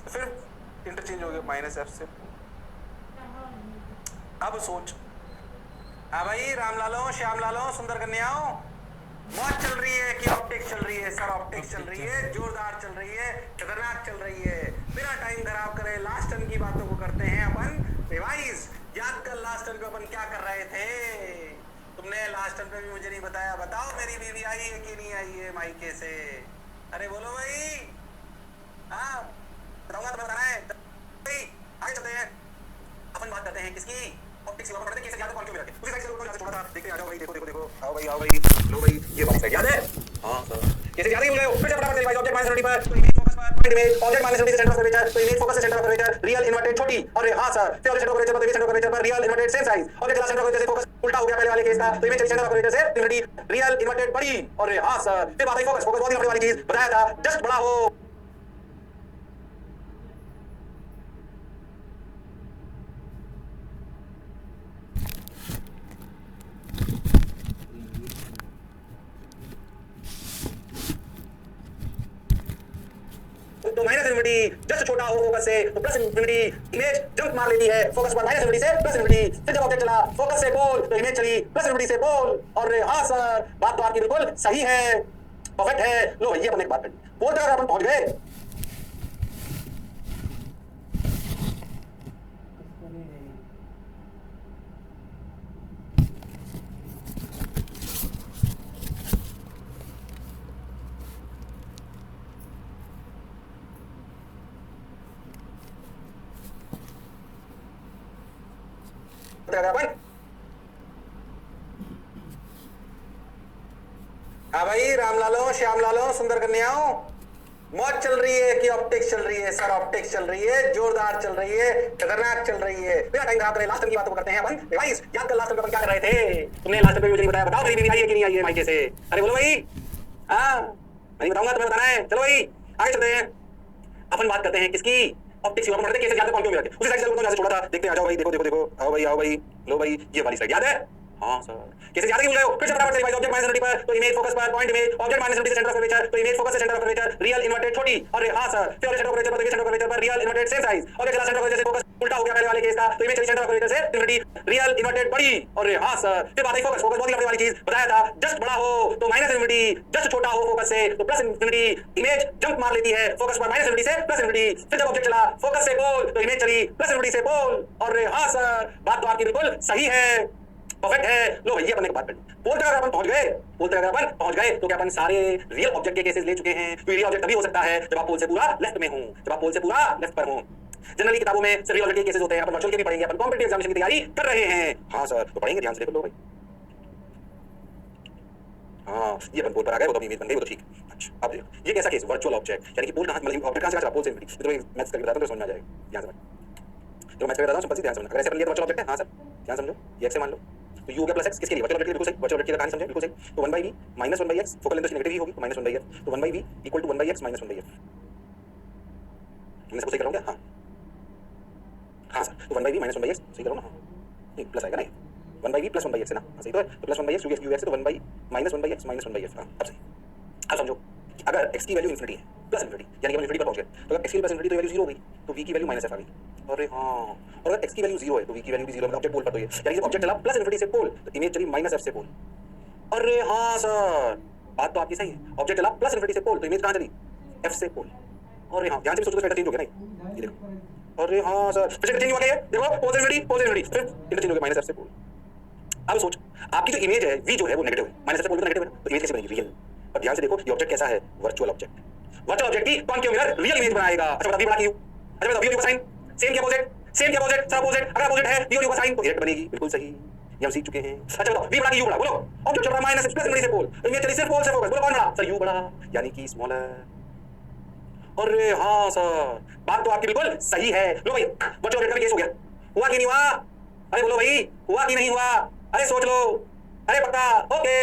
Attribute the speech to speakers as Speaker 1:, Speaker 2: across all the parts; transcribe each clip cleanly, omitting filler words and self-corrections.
Speaker 1: फिर इंटरचेंज हो गया माइनस एफ से। अब सोच, हाँ भाई रामलालो, श्यामलालो, सुंदर कन्याओं, मौज चल रही है कि ऑप्टिक्स चल रही है? सर ऑप्टिक्स चल रही है, जोरदार चल रही है, खतरनाक चल रही है। बिना टाइम खराब करे लास्ट टर्न की बातों को करते हैं अपन रिवाइज। याद कर लास्ट टर्न पे अपन क्या कर रहे थे? तुमने लास्ट टर्न पे भी मुझे नहीं बताया। बताओ मेरी बीवी आई है कि नहीं आई है मायके से? अरे बोलो भाई। हाँ बताऊंगा, तुम्हें बताना है भाई। आगे चलते हैं, अपन बात करते हैं किसकी? ऑप्टिक्स की। बात कैसे याद है? कौन क्यों मिला उसी साइड से ऊपर से छोड़ा था। देखते आ जाओ भाई, देखो देखो देखो, आओ भाई आओ भाई, लो भाई ये वाली साइड याद है? हाँ सर। कैसे याद ही भूल गए हो? फिर से फटाफट रिवाइज। ऑब्जेक्ट माइनस 30 पर फोकस पर पॉइंट इमेज, ऑब्जेक्ट माइनस 30 से सेंटर ऑफ कर्वेचर, तो इमेज फोकस से centre of curvature, real inverted छोटी। और हां सर, फिर ऑब्जेक्ट ऑफ कर्वेचर पर सेंटर ऑफ कर्वेचर पर real inverted same size. Object चला सेंटर ऑफ कर्वेचर से फोकस उल्टा हो गया पहले वाले केस का, तो इमेज सेंटर ऑफ कर्वेचर से इन्वर्टेड रियल इन्वर्टेड बड़ी। और हां सर, फिर बात आई फोकस। फोकस बहुत ही नंबर वाली चीज बताया था, जस्ट बड़ा हो। तो माइनस इन्फिनिटी जस्ट छोटा हो फोकस से, तो प्लस इन्फिनिटी इमेज जंप मार लेती है फोकस पर माइनस इन्फिनिटी से प्लस इन्फिनिटी। फिर जब ऑब्जेक्ट चला फोकस से पोल, तो इमेज चली प्लस इन्फिनिटी से पोल। और हाँ सर, बात तो आपकी बिल्कुल सही है, परफेक्ट है। लो भैया अपन एक बात करिए, पोल तक अगर अपन पहुंच गए अगर अपन, हाँ भाई रामलालो, श्यामलालो, सुंदर कन्याओं, मौज चल रही है कि ऑप्टिक्स चल रही है? सर ऑप्टिक्स चल रही है, जोरदार चल रही है, खतरनाक चल रही है। बिना टाइम खराब करे लास्ट टर्न की बातों को करते हैं अपन रिवाइज। याद कर लास्ट टर्न पे अपन क्या कर रहे थे? तुमने लास्ट टर्न पे मुझे नहीं बताया। बताओ मेरी बीवी आई है कि नहीं आई है मायके से? अरे बोलो भाई। हाँ मैं नहीं बताऊंगा, तुम्हें बताना है। चलो भाई आगे चलते हैं, अपन बात करते हैं किसकी? ऑप्टिक्स की। अपन पढ़ते कैसे याद है? कौन क्यों मिला उसी साइड से ऊपर से छोड़ा था। देखते आ जाओ भाई, देखो देखो देखो, आओ भाई आओ भाई, लो भाई ये वाली साइड याद है? हाँ सर। कैसे याद ही भूल गए हो? फिर से फटाफट रिवाइज। ऑब्जेक्ट माइनस 30 पर, तो इमेज फोकस पर पॉइंट इमेज, ऑब्जेक्ट माइनस 30 से सेंटर ऑफ कर्वेचर, तो इमेज फोकस से centre of curvature, real inverted छोटी। और हां सर, फिर सेंटर ऑफ कर्वेचर पर, सेंटर ऑफ कर्वेचर पर real inverted same size. Object चला सेंटर ऑफ कर्वेचर से फोकस उल्टा हो गया पहले वाले केस का, तो इमेज चली सेंटर ऑफ कर्वेचर से इन्वर्टेड रियल इन्वर्टेड बड़ी। और हां सर, फिर बात आई फोकस। फोकस बहुत ही लंबी वाली चीज बताया था, जस्ट बड़ा हो, तो माइनस इन्फिनिटी जस्ट छोटा हो फोकस से, तो प्लस इन्फिनिटी इमेज जंप मार लेती है फोकस पर माइनस इन्फिनिटी से प्लस इन्फिनिटी। फिर जब ऑब्जेक्ट चला फोकस से पोल, तो इमेज चली प्लस इन्फिनिटी से पोल। और हां सर, बात तो आपकी बिल्कुल सही है, परफेक्ट है। लो भैया अपन एक बात करें, पोल तक अगर अपन पहुंच गए, पोल तक अगर अपन पहुंच गए, तो क्या अपन सारे रियल ऑब्जेक्ट के केसेस ले चुके हैं? तो रियल ऑब्जेक्ट तभी हो सकता है जब आप पोल से पूरा लेफ्ट में हो, जब आप पोल से पूरा लेफ्ट पर हो। जनरली किताबों में सिर्फ रियल ऑब्जेक्ट के केसेस होते हैं, अपन वर्चुअल के भी पढ़ेंगे, अपन कॉम्पिटिटिव एग्जामिनेशन की तैयारी कर रहे हैं। हाँ सर, तो पढ़ेंगे ध्यान से, देखो लो भाई। हाँ ये अपन पोल पर आ गए, वो तो अपनी इमेज बन गई, वो तो ठीक। अच्छा अब देखो ये कैसा केस, वर्चुअल ऑब्जेक्ट, यानी कि पोल कहां, मतलब ऑब्जेक्ट कहां से चला पोल से इन्फिनिटी। तो मैथ्स करके बताता हूं तो समझ में आ जाएगा, ध्यान से। तो मैथ्स करके बताता हूं, सिंपल सी, ध्यान से समझना। अगर ऐसे अपन लिए वर्चुअल ऑब्जेक्ट है, हाँ सर ध्यान समझो, ये एक्स है मान लो, तो u हो गया प्लस x किसके लिए? वर्चुअल ऑब्जेक्ट के लिए, बिल्कुल सही। वर्चुअल ऑब्जेक्ट की कहानी समझे, बिल्कुल सही। तो 1/v minus 1/x, focal length negative ही होगी, तो माइनस 1/f, तो 1/v equal to 1/x minus 1/f। मैं सब सही कर रहा हूं क्या? हाँ हाँ सर, तो 1/v माइनस 1/x सही कर रहा हूं ना? हाँ नहीं प्लस आएगा नहीं, 1/v प्लस 1/x है ना? सही तो है, तो प्लस 1/x ux है, तो 1/v minus 1/x minus 1/f। हाँ अब सही। अब समझो, अगर x की वैल्यू इन्फिनिटी है, प्लस इन्फिनिटी, यानी कि हम इन्फिनिटी पर पहुंच गए, तो अगर x की प्लस इन्फिनिटी तो वैल्यू 0 हो गई, तो v की वैल्यू माइनस f आ गई। अरे हाँ, और अगर x की वैल्यू 0 है, तो v की वैल्यू भी 0 है, मतलब ऑब्जेक्ट पोल पर तो ये, यानी कि ऑब्जेक्ट चला प्लस इन्फिनिटी से पोल, तो इमेज चली माइनस f से पोल। अरे हाँ सर, बात तो आपकी सही है, ऑब्जेक्ट चला प्लस इन्फिनिटी से पोल, तो इमेज कहां चली? f से पोल। अरे हाँ, ध्यान से सोचो, स्टेटस चेंज हो गया नहीं? ये देखो, अरे हाँ सर, फिर चेंज हो गया, देखो पोल इन्फिनिटी, पोल इन्फिनिटी, फिर इंटरचेंज हो गया माइनस f से पोल। अब सोच, आपकी जो इमेज है v जो है वो नेगेटिव है, माइनस f से पोल तो नेगेटिव है, तो इमेज कैसे बनेगी? रियल। और ध्यान से देखो, ये ऑब्जेक्ट कैसा है? Virtual object. वर्चुअल ऑब्जेक्ट की कौन क्यों मिरर रियल इमेज बनाएगा? अच्छा बता, v बड़ा क्यों? अच्छा बता, v का साइन सेम क्या अपोजिट, सेम क्या अपोजिट, सब अपोजिट। अगर अपोजिट है v का साइन तो डायरेक्ट बनेगी, बिल्कुल सही, ये हम सीख चुके हैं। अच्छा बताओ, v बड़ा कि u बड़ा? बोलो, ऑब्जेक्ट चल रहा है माइनस प्लस इन्फिनिटी से पोल, तो इमेज चली सिर्फ पोल से फोकस, बोलो कौन बड़ा? सर u बड़ा, यानी कि स्मॉलर। अरे हाँ सर, बात तो आपकी बिल्कुल सही है। लो भाई, वर्चुअल ऑब्जेक्ट का केस हो गया, हुआ कि नहीं हुआ? अरे बोलो भाई, हुआ कि नहीं हुआ? अरे सोच लो, अरे पक्का? ओके,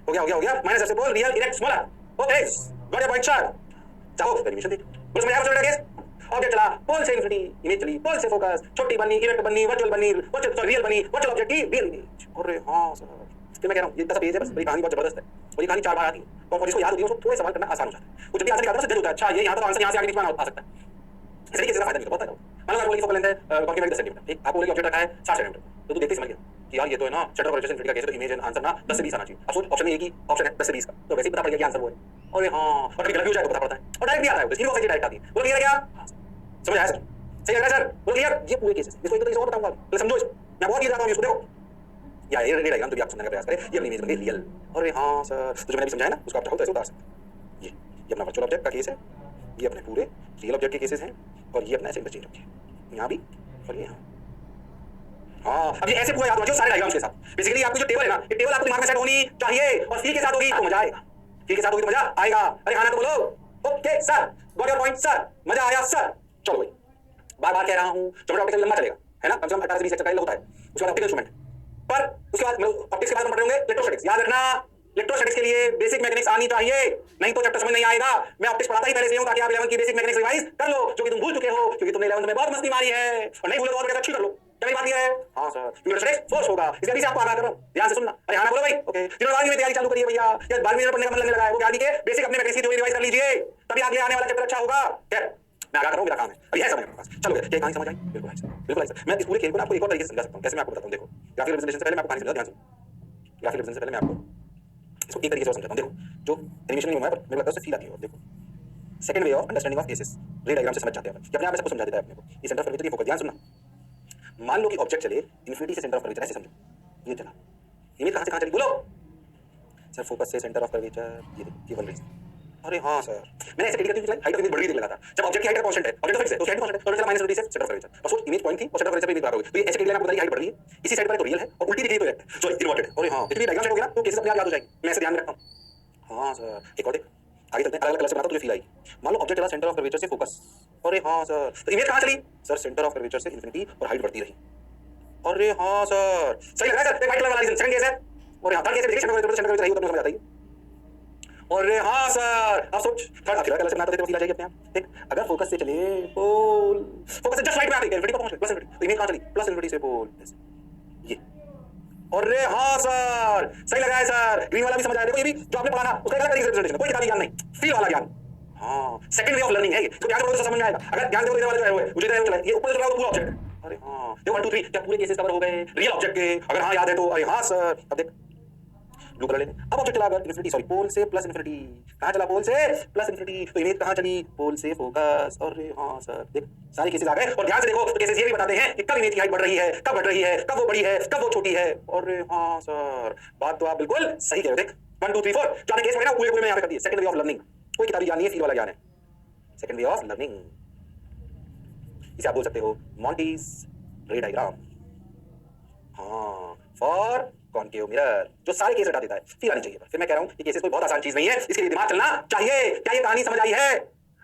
Speaker 1: हो गया हो गया हो गया, माइनस f से pole real erect smaller. Okay got your point sir. चाहो एनिमेशन देख, बोलो समझ आया वर्चुअल केस? ऑब्जेक्ट चला पोल से इन्फिनिटी, इमेज चली पोल से फोकस, छोटी बनी, इरेक्ट बनी, वर्चुअल बनी, वर्चुअल सॉरी रियल बनी, वर्चुअल ऑब्जेक्ट की रियल इमेज। अरे हाँ सर, फिर मैं कह रहा हूँ ये 10 पेज है बस, बड़ी कहानी बहुत जबरदस्त है, और ये कहानी 4 बार आती है, और जिसको याद होती है उसको थोड़े सवाल करना आसान हो जाता है। वो जल्दी आंसर याद होता है, जल्दी होता है। अच्छा ये यहाँ तो आंसर यहाँ से आगे निकलना आ सकता है, ऐसे केसेस का फायदा नहीं होता, बहुत फायदा होता है। मान लो आप बोलेंगे फोकल लेंथ है कॉन्केव की 10 सेंटीमीटर, ठीक, आपको बोलेंगे ऑब्जेक्ट रखा है 60 सेंटीमीटर, तो तू देखते ही समझ गया कि यार ये तो है ना सेंटर ऑफ रोटेशन इनफिनिटी का केस है, तो इमेज एंड आंसर ना 10 से 20 आना चाहिए। अब सोच ऑप्शन में एक ही ऑप्शन है 10 से 20 का, तो वैसे ही पता पड़ गया कि आंसर वो है। और ये हां, और कभी गलत भी हो जाए तो पता पड़ता है, और डायरेक्ट भी आता है, इसकी भी डायरेक्ट आती है। बोलो क्लियर है क्या? समझ आया सर? सही लग रहा है सर? बोलो क्लियर? ये पूरे केसेस इसको एक तरीके से और बताऊंगा, पहले समझो इसको, मैं बहुत क्लियर बताऊंगा इसको, देखो या ये रेड डायग्राम तो भी आप समझने का प्रयास करें, ये अपनी इमेज बन गई रियल। और हां सर, तो जो मैंने भी समझाया ना उसको आप चाहो तो ऐसे उतार सकते हैं। ये अपना वर्चुअल ऑब्जेक्ट का केस है, ये अपने पूरे रियल ऑब्जेक्ट के केसेस हैं, और ये अपना ऐसे इंटरचेंज होती है यहाँ भी और ये यहाँ। हाँ, अब ये ऐसे पूरा याद रखियो सारे डायग्राम्स के साथ। बेसिकली आपकी जो टेबल है ना, ये टेबल आपको दिमाग में सेट होनी चाहिए, और फील के साथ होगी तो मजा आएगा, फील के साथ होगी तो मजा आएगा। अरे हाँ ना तो बोलो okay sir, got your point sir, मजा आया सर। चलो भाई, बार बार कह रहा हूँ, जब ऑप्टिकल लंबा चलेगा है ना, कम से कम 18 से 20 लेक्चर का होता है, उसके बाद ऑप्टिकल इंस्ट्रूमेंट, पर उसके बाद ऑप्टिक्स के बाद हम पढ़ रहे होंगे इलेक्ट्रोस्टैटिक्स। याद रखना, इलेक्ट्रोस्टैटिक्स के लिए बेसिक मैकेनिक्स आनी चाहिए, नहीं तो चैप्टर समझ नहीं आएगा। मैं ऑप्टिक्स पढ़ाता ही पहले से हूं ताकि आप 11 की बेसिक मैकेनिक्स रिवाइज कर लो, जो कि तुम भूल चुके हो, क्योंकि तुमने 11 में बहुत मस्ती मारी है, और नहीं भूले तो और अच्छी कर लो। क्या मेरी बात ये है? हां सर, इलेक्ट्रोस्टैटिक्स फोर्स होगा, इसलिए अभी से आपको आगाह कर रहा हूं, ध्यान से सुनना। अरे हां ना बोलो भाई, ओके। जिन्होंने 12वीं में तैयारी चालू करी है भैया, या 12वीं में पढ़ने का मन लगने लगा है, वो 11वीं के बेसिक अपने मैकेनिक्स की थ्योरी रिवाइज कर लीजिए, तभी आगे आने वाला चैप्टर अच्छा होगा। खैर मैं आगाह कर रहा हूं, मेरा काम है अभी है समय मेरे पास। चलो ये कहानी समझ आई? बिल्कुल है, बिल्कुल है। मैं इस पूरे खेल को आपको एक और तरीके से समझा सकता हूं, कैसे मैं आपको बताता हूं। देखो, ग्राफिकल रिप्रेजेंटेशन से पहले मैं आपको कहानी समझाता हूं, ध्यान से। ग्राफिकल रिप्रेजेंटेशन से पहले मैं आपको इसको एक तरीके से और समझाता हूं। देखो, जो एनिमेशन नहीं हुआ है पर मेरे को लगता है उससे फील आती है। और देखो, second way of understanding of cases, रे डायग्राम से समझ जाते हैं अपन, कि अपने आप से कुछ समझा देता है अपने को। ये सेंटर ऑफ कर्वेचर, ये फोकस, ध्यान सुनना। मान लो कि ऑब्जेक्ट चले इन्फिनिटी से सेंटर ऑफ कर्वेचर, ऐसे समझो, ये चला, इमेज कहां से कहां चली बोलो सर? फोकस से सेंटर ऑफ कर्वेचर, ये बन रही है। अरे हाँ सर, मैंने ऐसे क्लियर करके हाइट ऑफ बढ़ रही लगा था, जब ऑब्जेक्ट की हाइट कांस्टेंट है, ऑब्जेक्ट फिक्स है, तो हाइट कांस्टेंट है, तो चला माइनस से सेंटर ऑफ कर्वेचर, और सोच इमेज पॉइंट थी और सेंटर ऑफ कर्वेचर पे इमेज बराबर हो गई, तो ये ऐसे क्लियर आपको बताइए हाइट बढ़ रही है, इसी साइड पर तो रियल है और उल्टी दिख रही तो सॉरी इन्वर्टेड है। अरे हाँ, इतनी डायग्राम सेट हो गया ना तो केसेस अपने आप याद हो जाएंगे, मैं ऐसे ध्यान में रखता हूं। हाँ सर, एक और देख, आगे चलते हैं, अलग अलग कलर से बनाता हूं, तुझे फील आई। मान लो ऑब्जेक्ट चला सेंटर ऑफ कर्वेचर से फोकस, अरे हाँ सर, तो इमेज कहां चली सर? सेंटर ऑफ कर्वेचर से इंफिनिटी, और हाइट बढ़ती रही। अरे हाँ सर, सही लग रहा है सर, व्हाइट कलर वाला सेकंड केस है। और यहां थर्ड केस है, सेंटर ऑफ कर्वेचर रही, तो समझ आता है। अरे हाँ सर, अब सोच थर्ड अखिला कलर से बनाते थे तो फील आ जाएगी अपने आप। देख, अगर फोकस से चले पोल, फोकस से जस्ट राइट में आ गई, इंफिनिटी पर पहुंच गई, प्लस इंफिनिटी, तो इमेज कहां चली? प्लस इंफिनिटी से पोल, ये। अरे हाँ सर, सही लगा है सर, ग्रीन वाला भी समझ आया। देखो ये भी जो आपने पढ़ा ना, उसका अलग तरीके से रिप्रेजेंटेशन है, कोई किताबी ज्ञान नहीं, फील वाला ज्ञान। हाँ, सेकंड वे ऑफ लर्निंग है ये, तो ध्यान से तो समझ में आएगा। अगर ध्यान से इधर वाला जो है वो मुझे इधर चला, ये ऊपर जो चला वो पूरा ऑब्जेक्ट है। अरे हाँ, देखो 1 2 3 क्या पूरे केसेस कवर हो गए रियल ऑब्जेक्ट के? अगर हाँ याद है तो अरे हाँ सर। अब देख, ब्लू कलर लेने, अब ऑब्जेक्ट चला अगर इन्फिनिटी, सॉरी पोल से प्लस इन्फिनिटी, कहां चला? पोल से प्लस इन्फिनिटी, तो इमेज कहां चली? पोल से फोकस। और हां सर, देख सारे केसेस आ गए, और ध्यान से देखो तो केसेस ये भी बताते हैं कि कब इमेज की हाइट बढ़ रही है, कब घट रही है, कब वो बड़ी है, कब वो छोटी है। और हां सर, बात तो आप बिल्कुल सही कह रहे हो। देख 1 2 3 4 जाने केस पढ़े ना, पूरे पूरे में यहां पे कर दिए। सेकंड वे ऑफ लर्निंग, कोई किताबी ज्ञान नहीं है, फील वाला ज्ञान है। सेकंड वे ऑफ लर्निंग, इसे आप बोल सकते हो मॉन्टीज रे डायग्राम। हाँ, फॉर कॉनकेव मिरर, जो सारे केस हटा देता है, फील आनी चाहिए। फिर मैं कह रहा हूं ये केसेस कोई बहुत आसान चीज नहीं है, इसके लिए दिमाग चलना चाहिए। क्या ये कहानी समझ आई है?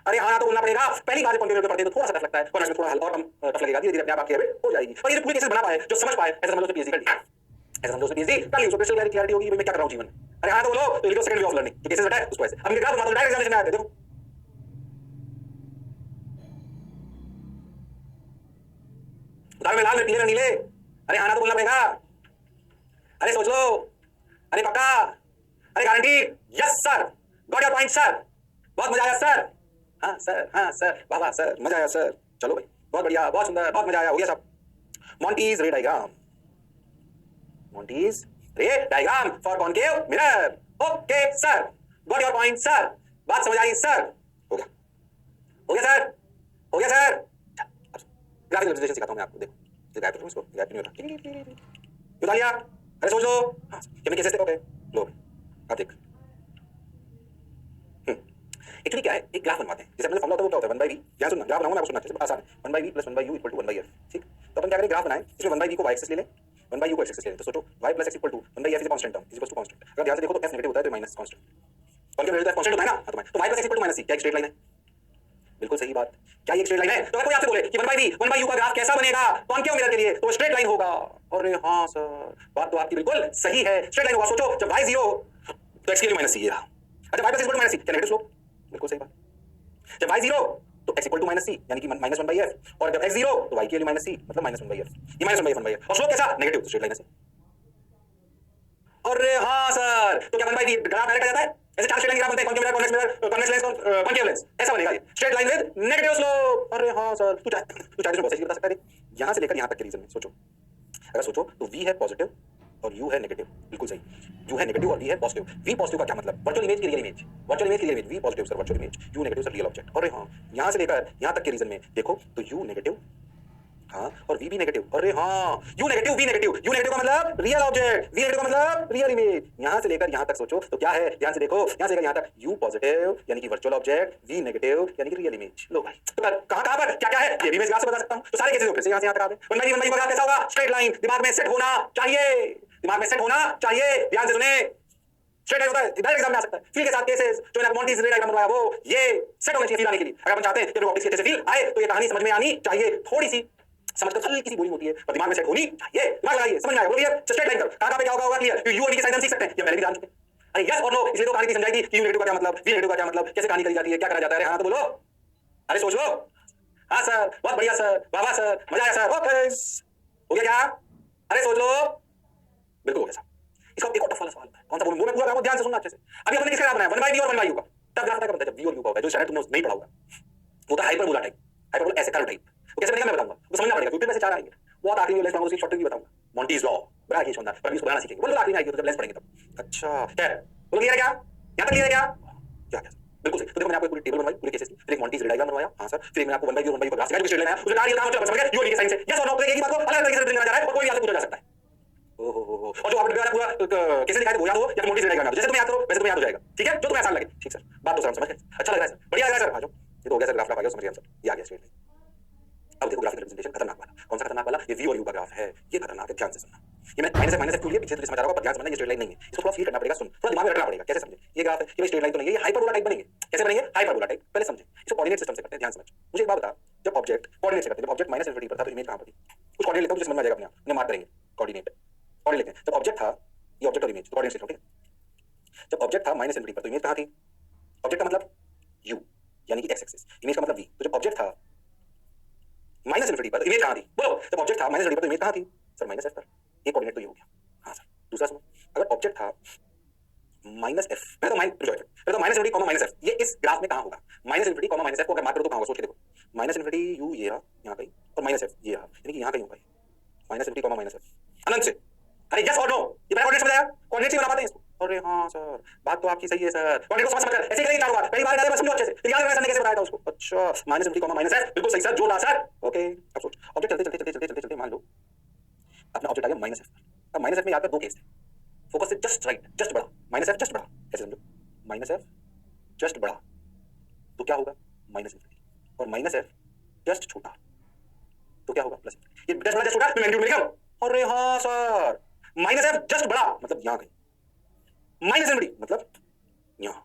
Speaker 1: अरे हाँ ना तो बोलना पड़ेगा। पहली बार कॉनकेव मिरर पढ़ते तो थोड़ा सा टफ लगता है, वरना इसमें थोड़ा हल्का और कम टफ लगेगा, धीरे धीरे अपने आप आपकी हैबिट हो जाएगी। और ये पूरे केसेस बना पाए, जो समझ पाए, ऐसा समझ लो पीएचडी कर लिया, ऐसा समझो पीएचडी कर ली, उसको क्रिस्टल क्लैरिटी होगी मैं क्या कर रहा हूं जीवन में। अरे हाँ तो बोलो, तो लिखो सेकंड वे ऑफ लर्निंग, जो केसेस हटा है उसको ऐसे। अब ग्राफ बना दो, डायरेक्ट एग्जामिनेशन में आते देखो, उदाहरण में लाल में पीले में नीले। अरे हाँ ना तो बोलना पड़ेगा, अरे सोच लो, अरे पक्का, अरे guarantee, yes sir, got your point sir, बहुत मजा आया सर। हाँ सर, वाह वाह सर, मजा आया सर। चलो भाई, बहुत बढ़िया, बहुत सुंदर, बहुत मजा आया, हो गया सब। मॉन्टीज रे डायग्राम, मॉन्टीज ray diagram for concave mirror. Okay sir, got your point sir, बात समझ आई सर। हो गया, हो गया सर, हो गया सर। ग्राफिक रिप्रेजेंटेशन सिखाता हूं मैं आपको, देखो ये गैप है, इसको गैप नहीं होता, बता लिया। अरे सोच लो, हाँ कितने केसेस थे? ओके लो अब देख, एक्चुअली क्या है, एक ग्राफ बनवाते हैं, जैसे हमने फॉर्मूला होता है वो क्या होता है 1/v। ध्यान सुनना, ग्राफ बनाऊंगा मैं आपको सुनना चाहिए, आसान है। 1/v + 1/u = 1/f, ठीक। तो अपन क्या करें, ग्राफ बनाएं, इसमें 1/v को y एक्सिस ले लें, 1/u को x एक्सिस ले लें। तो सोचो y + x = 1/f is a constant term, is equal to constant. अगर ध्यान से देखो तो f नेगेटिव होता है तो माइनस कांस्टेंट, और क्या वैल्यू कांस्टेंट होता है ना, तो y + x = -c, क्या एक स्ट्रेट लाइन है? बिल्कुल सही बात, क्या ये एक स्ट्रेट लाइन है? तो अगर कोई आपसे बोले कि 1/v 1/u का ग्राफ कैसा बनेगा कॉनकेव मिरर के लिए, तो स्ट्रेट लाइन होगा। अरे हाँ सर, बात तो आपकी बिल्कुल सही है, स्ट्रेट लाइन होगा। सोचो जब y 0 तो x के लिए -c है। अच्छा y + x = -c, क्या नेगेटिव स्लोप? बिल्कुल सही बात। जब y 0 तो x = -c यानी कि -1/f, और जब x 0 तो y के लिए -c मतलब -1/f, ये -1/f, और स्लोप कैसा? नेगेटिव, स्ट्रेट लाइन से। अरे हाँ सर, तो क्या 1/v ग्राफ डायरेक्ट आ जाता है? ऐसे चार स्ट्रेट लाइन ग्राफ बनते हैं, concave mirror, convex lens, concave lens, ऐसा बनेगा ये straight line with negative slope. अरे हाँ सर, तू चाहे बहुत सही बता सकता है। यहां से लेकर यहां तक के रीजन में सोचो, अगर सोचो तो V है पॉजिटिव और U है नेगेटिव, बिल्कुल सही। U है नेगेटिव और V है पॉजिटिव। V पॉजिटिव का क्या मतलब? वर्चुअल इमेज की रियल इमेज, वर्चुअल इमेज की real image. V positive sir virtual image, U negative sir real object. अरे हाँ, यहां से लेकर यहां तक के रीजन में देखो तो U नेगेटिव, हाँ, और V भी नेगेटिव। अरे हाँ, U negative V negative, U negative का मतलब रियल ऑब्जेक्ट, V नेगेटिव का मतलब रियल इमेज। यहां से लेकर यहां तक सोचो तो क्या है, ध्यान से देखो, यहां से लेकर यहां तक U पॉजिटिव यानी कि वर्चुअल ऑब्जेक्ट, V नेगेटिव यानी कि रियल इमेज। लो भाई, तो कहां पर क्या क्या है ये भी मैं ग्राफ से बता सकता हूं। तो सारे केसेस फिर से यहां से यहां तक आ गए। 1 बाई 1 ग्राफ कैसा होगा? स्ट्रेट लाइन, दिमाग में सेट होना चाहिए, दिमाग में सेट होना चाहिए। ध्यान से सुने, स्ट्रेट लाइन होता है, डायरेक्ट एग्जाम में आ सकता है। फील के साथ केसेस जो मैंने मॉन्टी स्ट्रेट डायग्राम बनवाया वो ये सेट होना चाहिए फील आने के लिए। अगर हम चाहते हैं कि ऑप्टिक्स के अच्छे से फील आए तो ये कहानी समझ में आनी चाहिए। थोड़ी सी समझ कर हल्की सी बोरिंग होती है पर दिमाग में सेट होनी चाहिए। दिमाग लगाइए, समझ में आएगा। बोलिए स्ट्रेट लाइन कर कहां पे क्या होगा क्लियर। यू और वी के साइन हम सीख सकते हैं, ये पहले भी जान चुके हैं। अरे यस और नो, इसलिए तो कहानी समझाई थी कि यू नेगेटिव का क्या मतलब, वी नेगेटिव का क्या मतलब, कैसे कहानी करी जाती है, क्या करा जाता है। अरे हाँ तो बोलो, अरे सोच लो। हाँ सर, बहुत बढ़िया सर, वाह वाह सर, मजा आया सर। ओके, हो गया क्या? अरे सोच लो, बिल्कुल हो गया सर। इसका एक और टफ वाला सवाल है, कौन सा बोलूं? वो मैं पूरा ग्राफ ध्यान से सुनना अच्छे से। अभी हमने किसका ग्राफ बनाया? 1 बाई वी और 1 बाई यू का। तब ग्राफ क्या बनता है जब वी और यू का होगा, जो शायद तुमने नहीं पढ़ा होगा। वो था हाइपरबोला टाइप, हाइपरबोला ऐसे कर्व टाइप। वो कैसे बनेगा मैं बताऊंगा, वो समझना पड़ेगा क्योंकि वैसे चार आएंगे। बहुत आखिरी में लेंस बनाऊंगा, उसकी शॉर्टकट भी बताऊंगा। मॉन्टीज लॉ बड़ा ही शानदार, पर इसको बनाना सीखेंगे, वो तो आखिरी में आएगी, तो जब लेंस पढ़ेंगे तब। अच्छा क्या है, बोलो क्लियर है क्या? यहां तक क्लियर है क्या? क्या क्या बिल्कुल सही। तो देखो मैंने आपको पूरी टेबल बनवाई पूरे केसेस की, फिर एक मॉन्टीज डायग्राम बनवाया। हां सर, फिर मैंने आपको 1 बाई 1 बाई का ग्राफ सिखाया, स्ट्रेट लाइन है, उसने कहा ये काम मतलब समझ गए यू के साइन से। यस और नो, तो एक ही बात को अलग तरीके से रिप्रेजेंट करना जा रहा है और कोई भी आपसे पूछा जा सकता है। ओहो, और जो आपने पूरा कैसे दिखाया वो याद हो या मॉन्टीज डायग्राम जैसे तुम्हें याद करो वैसे तुम्हें याद हो जाएगा। ठीक है, जो तुम्हें आसान लगे। ठीक सर, बात तो सर समझ गए, अच्छा लग रहा है सर, बढ़िया लग रहा है सर। आ जाओ, ये तो हो गया सर, ग्राफ आ गया, समझ गए हम सर, ये आ गया स्ट्रेट लाइन। अब देखो ग्राफिक रिप्रेजेंटेशन खतरनाक वाला, कौन सा खतरनाक वाला? ये वी और यू का ग्राफ है, ये खतरनाक है, ध्यान से सुनना। ये मैं माइनस क्यों लिया पीछे तो समझा रहा हूं, पर ध्यान से समझना, ये स्ट्रेट लाइन नहीं है, इसको थोड़ा फील करना पड़ेगा, सुन थोड़ा दिमाग में रखना पड़ेगा। कैसे समझे? ये ग्राफ है, ये स्ट्रेट लाइन तो नहीं है, ये हाइपरबोला टाइप बनेंगे। कैसे बनेंगे? Hyperbola type. पहले समझे, इसको कोऑर्डिनेट सिस्टम से करते हैं, ध्यान समझ। मुझे एक बात बता, जब ऑब्जेक्ट कोऑर्डिनेट से करते हैं, जब ऑब्जेक्ट माइनस इनफिनिटी पर था तो इमेज कहां पर थी? कुछ कोऑर्डिनेट लिखता हूं, समझ में आ जाएगा अपने आप, उन्हें मार्क करेंगे कोऑर्डिनेट, कोऑर्डिनेट लिखते हैं। जब ऑब्जेक्ट था, ये ऑब्जेक्ट और इमेज, तो कोऑर्डिनेट लिखो, ठीक है। जब ऑब्जेक्ट था माइनस इनफिनिटी पर तो इमेज कहां थी? ऑब्जेक्ट का मतलब u यानी कि एक्स एक्सिस, इमेज का मतलब v। तो जब ऑब्जेक्ट था माइनस इनफिनिटी पर इमेज कहां थी? बोलो, जब ऑब्जेक्ट था माइनस इनफिनिटी पर इमेज कहां थी? सर माइनस f पर। एक कोऑर्डिनेट तो ये हो गया। हां सर, दूसरा सुनो, अगर ऑब्जेक्ट था माइनस f, मैं तो minus infinity comma minus f, ये इस ग्राफ में कहां होगा? Minus infinity comma minus f को अगर मार्क करो तो कहां होगा? सोच के देखो, माइनस इनफिनिटी u ये रहा यहां कहीं, और माइनस f ये रहा, यानी कि यहां कहीं होगा minus infinity comma minus f अनंत से। अरे यस और नो, ये मैंने कोऑर्डिनेट समझाया, कोऑर्डिनेट से बना पाते हैं इसको। अरे हाँ सर, बात तो आपकी सही है सर, कोऑर्डिनेट को समझ कर ऐसे करेंगे चारों बार, पहली बार डाले समझो अच्छे से, फिर याद रखना सर ने कैसे बताया था उसको। अच्छा, minus infinity comma minus f, बिल्कुल सही सर, जो ला सर। ओके, अब सोच, ऑब्जेक्ट चलते मान लो अपना ऑब्जेक्ट आ गया माइनस f पर। अब माइनस f में याद कर दो केस है, फोकस से जस्ट राइट, जस्ट बड़ा, माइनस f जस्ट बड़ा, ऐसे समझो, माइनस f जस्ट बड़ा तो क्या होगा? माइनस इनफिनिटी, और माइनस f जस्ट छोटा तो क्या होगा? प्लस। ये जस्ट बड़ा जस्ट छोटा मैं मैग्नीट्यूड में लिखा हूं। अरे हाँ सर, माइनस f जस्ट बड़ा मतलब यहां कहीं, माइनस इनफिनिटी मतलब यहां।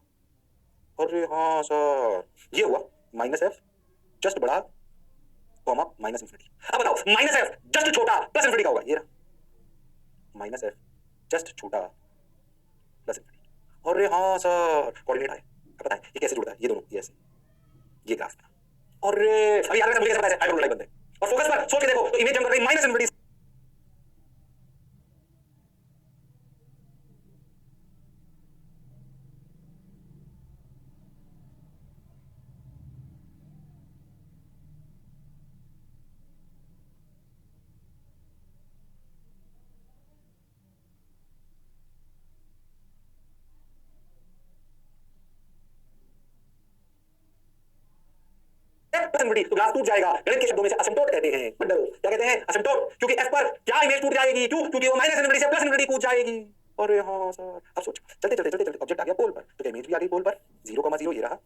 Speaker 1: अरे हाँ सर, ये हुआ माइनस f जस्ट बड़ा कॉमा माइनस इनफिनिटी। अब बताओ माइनस f जस्ट छोटा प्लस इनफिनिटी का होगा, ये रहा माइनस f जस्ट छोटा प्लस इनफिनिटी। अरे हाँ सर, कोऑर्डिनेट आए, अब पता है ये कैसे जुड़ता है, ये दोनों ये ऐसे, ये ग्राफ। अरे अभी याद रखना, मुझे कैसे पता है हाइपरबोला टाइप बनते हैं। और फोकस पर सोच के देखो तो इमेज हम कर रही माइनस इनफिनिटी। तो ग्राफ टूट जाएगा। गणित के शब्दों में से असिम्प्टोट कहते हैं। मत डरो, क्या कहते हैं? असिम्प्टोट। क्योंकि f पर क्या इमेज टूट जाएगी? क्यों? क्योंकि वो माइनस इनफिनिटी से प्लस इनफिनिटी कूद जाएगी। अरे हाँ सर, अब सोच, चलते ऑब्जेक्ट आ गया पोल पर, तो इमेज भी आ गई पोल पर, 0,0 ये रहा।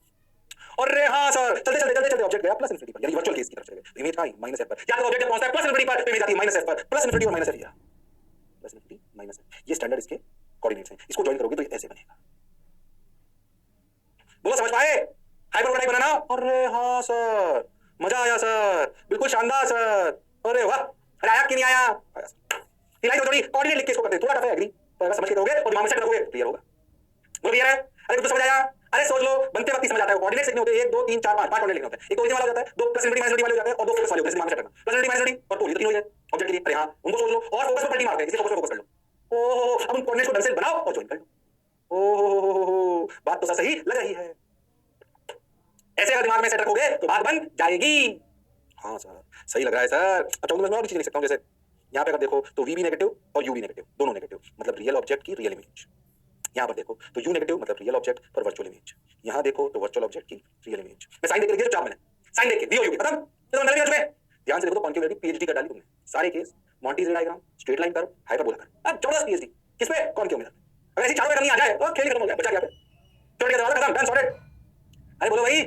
Speaker 1: अरे हाँ सर, चलते ऑब्जेक्ट गया प्लस इनफिनिटी पर, यानी वर्चुअल केस की तरफ चले गए, इमेज का माइनस f पर। या तो ऑब्जेक्ट पहुंचता है प्लस इनफिनिटी पर, तो इमेज आती है माइनस f पर, प्लस इनफिनिटी और minus f, plus infinity minus f। ये स्टैंडर्ड इसके कोऑर्डिनेट्स हैं, इसको ज्वाइन करोगे तो ये ऐसे बनेगा। बोलो समझ पाए हाइपरबोला टाइप बनाना? अरे हाँ सर, मजा आया सर, बिल्कुल शानदार सर। अरे वाह, अरे आया कि नहीं आया? आया सर। लाइन थोड़ी कोऑर्डिनेट लिख के इसको करते हैं, थोड़ा टफ है एग्री, पर अगर समझ के करोगे और दिमाग में सेट रखोगे क्लियर होगा। बोलो क्लियर है? अरे कुछ समझ आया? अरे सोच लो, बनते वक्त ही समझ आता है। कोऑर्डिनेट लिखने होते हैं 1 2 3 4 5 कोऑर्डिनेट लिखने होते हैं। एक ओरिजिन वाला होता है, दो प्लस इनफिनिटी माइनस इनफिनिटी वाले होते हैं, और दो फोकस वाले होते हैं, दिमाग में सेट रखना। प्लस इनफिनिटी माइनस इनफिनिटी और पोल, ये तो तीन हो जाए ऑब्जेक्ट के लिए। अरे हां, उनको सोच लो और फोकस पर पलटी मारते हैं, इसी फोकस पे फोकस कर लो। ओहो, अब उन कोऑर्डिनेट्स को ढंग से बनाओ और ज्वाइन कर लो। ओ बात तो सही लग रही है। ऐसे अगर दिमाग में सेट रखोगे तो बात बन जाएगी। हाँ सर, सही लग रहा है सर। अच्छा तो मैं और भी चीज लिख सकता हूँ, जैसे यहाँ पे अगर देखो तो वी भी नेगेटिव और यू भी नेगेटिव, दोनों नेगेटिव, मतलब रियल ऑब्जेक्ट की रियल इमेज। यहाँ पर देखो तो यू नेगेटिव मतलब रियल ऑब्जेक्ट पर वर्चुअल इमेज। यहाँ देखो तो वर्चुअल ऑब्जेक्ट की रियल इमेज। मैं साइन देख के लिख दिया, मैंने साइन देख के वी और यू खत्म, ये तो मैंने लिया। ध्यान से देखो तो कॉन्केव की पीएचडी कर डाली तुमने, सारे case, Monty diagram, straight line curve, hyperbola curve. अब जबरदस्त पीएचडी किस पे? कॉन्केव में। अगर ऐसी चारों पे करनी आ जाए तो खेल खत्म हो गया, बचा क्या? छोड़ के दरवाजा खत्म, डन सॉर्टेड। अरे बोलो भाई,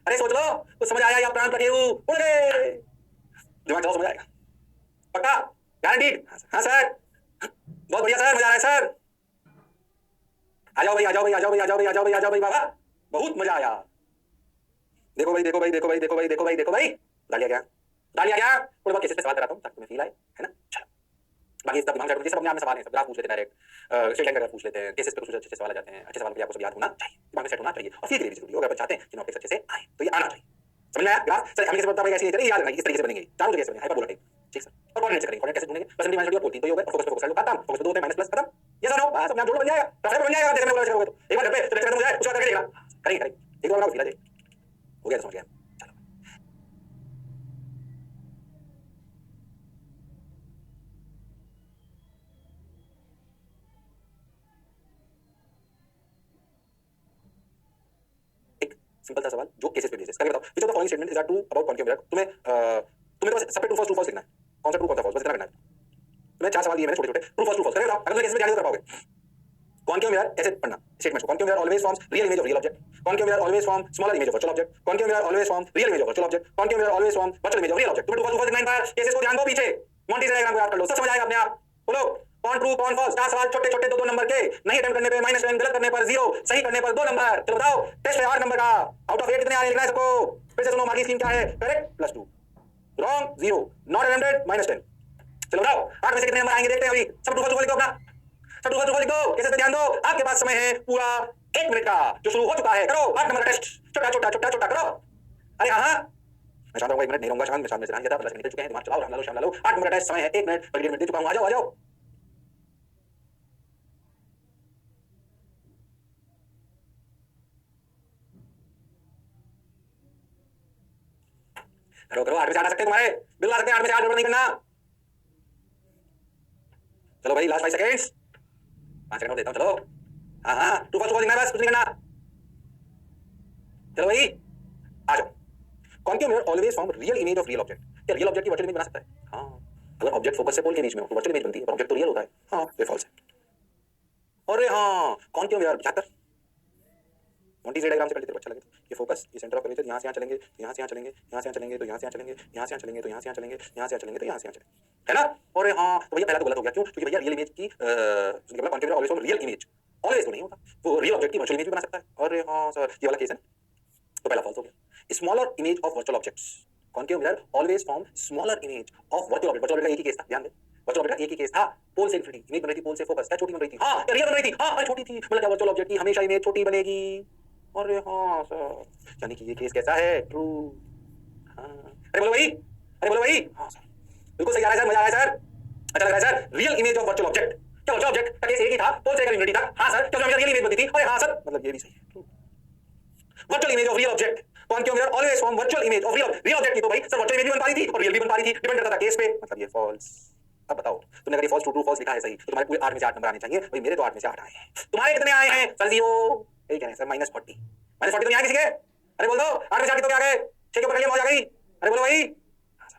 Speaker 1: अरे सोच लो, कुछ समझ आया या प्राण रखे उड़ गए, दिमाग चलाओ, समझ आएगा पक्का, गारंटीड। हाँ सर, बहुत बढ़िया सर, मजा आ रहा है सर। आ जाओ भाई, आ जाओ भाई, आ जाओ भाई, आ जाओ भाई, आ जाओ भाई, आ जाओ भाई बाबा, बहुत मजा आया। देखो भाई, देखो भाई, देखो भाई, देखो भाई, देखो भाई, देखो भाई, डालिया क्या, डालिया क्या, थोड़ा बहुत केसेस पे सवाल कराता हूँ ताकि तुम्हें फील आए, है ना। चलो बाकी इसका दिमाग चलाओ, ये सब अपने आप में सवाल है, सब ग्राफ पूछ लेते हैं डायरेक्ट, स्ट्रेट लाइन का ग्राफ पूछ लेते हैं, केसेस पे कुछ अच्छे सवाल आ जाते हैं, अच्छे सवाल के लिए आपको सब याद होना चाहिए, दिमाग में सेट होना चाहिए, और फील के लिए भी जरूरी होगा। अगर चाहते हैं कि नॉट अच्छे से आए तो ये आना चाहिए। समझ में आया ग्राफ सर? हमें कैसे पता भाई, ऐसे नहीं याद रखना, इस तरीके से बनेंगे, चारों जगह से बनेंगे हाइपरबोला टाइप। ठीक सर, और कोऑर्डिनेट से करेंगे, कोऑर्डिनेट कैसे ढूंढेंगे? प्लस इंटू माइनस बोल 3 तो ही होगा, और फोकस पे फोकस साइड खत्म, फोकस पे 2 होते हैं माइनस प्लस खत्म। ये सब नो बस अपने आप जोड़ बन जाएगा, रफेल बन जाएगा। देखने में बोला तो एक बार घर पे तो खत्म हो जाए, उसका करके देखना, करेंगे करेंगे, एक बार फील आ जाए, हो गया तो समझ गया। एक सिंपल सा सवाल जो केसेस पे बेसिस करके बताओ, which of the following statement is are true about concave mirror. तुम्हें तो बस सब पे ट्रू फॉल्स लिखना है, कौन सा ट्रू कौन सा फॉल्स, बस इतना करना है। तुम्हें 4 सवाल दिए मैंने छोटे छोटे, ट्रू फॉल्स करके बताओ, अगर तुम केस में ध्यान नहीं कर पाओगे। कॉन्केव मिरर ऐसे पढ़ना स्टेटमेंट को, concave mirror always forms real image of real object, concave mirror always form smaller image of virtual object, concave mirror always form real image of virtual object, concave mirror always form virtual image of real object. तुम true false लिखना है, cases को ध्यान दो, पीछे Monty diagram को याद कर लो, सब समझ आएगा अपने आप। बोलो कौन ट्रू कौन फॉल्स, 4 सवाल छोटे छोटे 2-2 नंबर के, नहीं अटेम्प्ट करने पे -10, गलत करने पर 0, सही करने पर 2 नंबर। चलो बताओ टेस्ट है 8 नंबर का, आउट ऑफ 8 कितने आने लिखना है सबको। फिर से सुनो, मार्किंग स्कीम क्या है? Correct +2, wrong 0, not attempted -10। चलो बताओ 8 में से कितने नंबर आएंगे, देखते हैं अभी। सब ट्रू फॉल्स लिख दो अपना, सब ट्रू फॉल्स लिख दो, कैसे पे ध्यान दो, आपके पास समय है पूरा 1 मिनट का जो शुरू हो चुका है। करो 8 नंबर का टेस्ट, छोटा छोटा छोटा छोटा करो। अरे हाँ मैं शांत रहूंगा, 1 मिनट नहीं रहूंगा शांत, मैं शांत में से रहा था, 10 मिनट निकल चुके हैं, दिमाग चलाओ, राम लालो श्याम लालो। 8 नंबर का टेस्ट, समय है 1 मिनट, बल्कि 1 मिनट दे चुका हूं, आ जाओ आ जाओ। करो करो, 8 में से 8 आ सकते हैं तुम्हारे, बिल्कुल आ सकते हैं, 8 में से 8 गड़बड़ नहीं करना। चलो भाई लास्ट 5 सेकंड्स, 5 सेकंड और देता हूं, चलो। हाँ हाँ ट्रू फॉल्स लिखना है बस, कुछ नहीं करना। चलो भाई आ जाओ। Concave mirror always form real image of real object. क्या रियल ऑब्जेक्ट की वर्चुअल इमेज बना सकता है? हाँ, अगर ऑब्जेक्ट फोकस से पोल के बीच में हो तो वर्चुअल इमेज बनती है, पर ऑब्जेक्ट तो रियल होता है। हाँ ये फॉल्स है। अरे हाँ कॉन्केव मिरर 75 मॉन्टी डायग्राम से कर लेते, अच्छा लगे तो ये फोकस, ये सेंटर ऑफ कर्वेचर, यहाँ से यहाँ चलेंगे, यहाँ से यहाँ चलेंगे, यहाँ से यहाँ चलेंगे तो यहाँ से यहाँ चलेंगे, यहाँ से यहाँ चलेंगे तो यहाँ से यहाँ चलेंगे, यहाँ से यहाँ चलेंगे तो यहाँ से यहाँ चलेंगे, है ना। और हाँ तो भैया पहला तो गलत हो गया, क्यों? क्योंकि भैया रियल इमेज की concave always real image, always तो नहीं होता, वो रियल ऑब्जेक्ट की वर्चुअल इमेज भी बना सकता है। अरे हाँ सर ये वाला केस है, तो पहला फॉल्स हो गया। Smaller image of virtual objects, concave mirror always form smaller image of virtual object. Virtual object का एक ही केस था, ध्यान दे, वर्चुअल ऑब्जेक्ट का एक ही केस था, पोल से इन्फिनिटी इमेज बन रही थी, पोल से फोकस क्या छोटी बन रही थी, हाँ रियल बन रही थी, हाँ छोटी थी, मतलब क्या वर्चुअल ऑब्जेक्ट की हमेशा इमेज छोटी बनेगी। अरे हाँ सर, यानी कि ये केस कैसा है? ट्रू। हाँ अरे बोलो भाई, अरे बोलो भाई, हाँ सर बिल्कुल सही आ रहा है सर, मजा आ रहा है सर, अच्छा लग रहा है sir. Real image of virtual object, क्या वर्चुअल ऑब्जेक्ट का केस एक ही था, पोल से इन्फिनिटी था, हाँ सर, क्या रियल इमेज बनती थी, अरे हाँ सर, मतलब ये भी सही है। Virtual image of real object, concave mirror always form virtual image of real object की, तो भाई सर वर्चुअल इमेज भी बन पा रही थी और रियल भी बन पा रही थी, डिपेंड करता था केस पे, मतलब ये फॉल्स। अब बताओ तुमने अगर ये फॉल्स ट्रू फॉल्स लिखा है सही तो तुम्हारे पूरे 8 में से 8 नंबर आने चाहिए, भाई मेरे तो 8 में से 8 आए हैं, तुम्हारे कितने आए हैं सर? 0, यही कह रहे हैं सर, -40, -40 तो नहीं आए किसी के, अरे बोल दो 8 में से 8 तो क्या आ गए, 6 के ऊपर मौज आ गई, अरे बोलो भाई।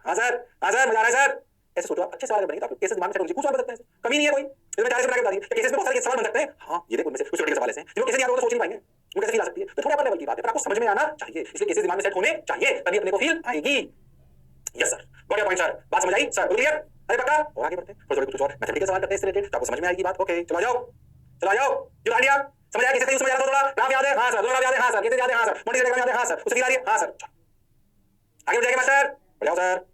Speaker 1: हाँ सर, हाँ सर, मजा आ रहा है सर। ऐसे सोचो आप अच्छे सवाल बनेंगे तो आपके केसेस दिमाग में सेट होंगे, कुछ सवाल बन सकते हैं, कमी नहीं है कोई, इसमें 40 बना के बता दी केसेस में बहुत सारे सवाल बन सकते हैं। हाँ ये देखो उनमें से कुछ छोटे सवाल ऐसे हैं जिनको कैसे याद होगा तो सोच नहीं पाएंगे, वो कैसे फील आ सकती है, तो थोड़ा अपने लेवल की बात है, पर आपको समझ में आना चाहिए, इसलिए केसेस दिमाग में सेट होने चाहिए, तभी अपने को फील आएगी। Yes sir, got your point sir, बात समझ आई सर, क्लियर? अरे पक्का, और आगे बढ़ते हैं, थोड़ा कुछ और मैथमेटिकल सवाल करते हैं इससे रिलेटेड, तो आपको समझ में आएगी बात। ओके चलो आ जाओ, चलो आ जाओ, जो आइडिया समझ आया, किसी से समझ आ रहा थोड़ा, ग्राफ याद है? हाँ सर, ग्राफ याद है? हाँ सर, कैसे याद है? हाँ सर, मॉडल डायग्राम याद है? हाँ सर, उससे फील आ रही है? हाँ सर, आगे बढ़ जाएगा मास्टर, बढ़ जाओ सर।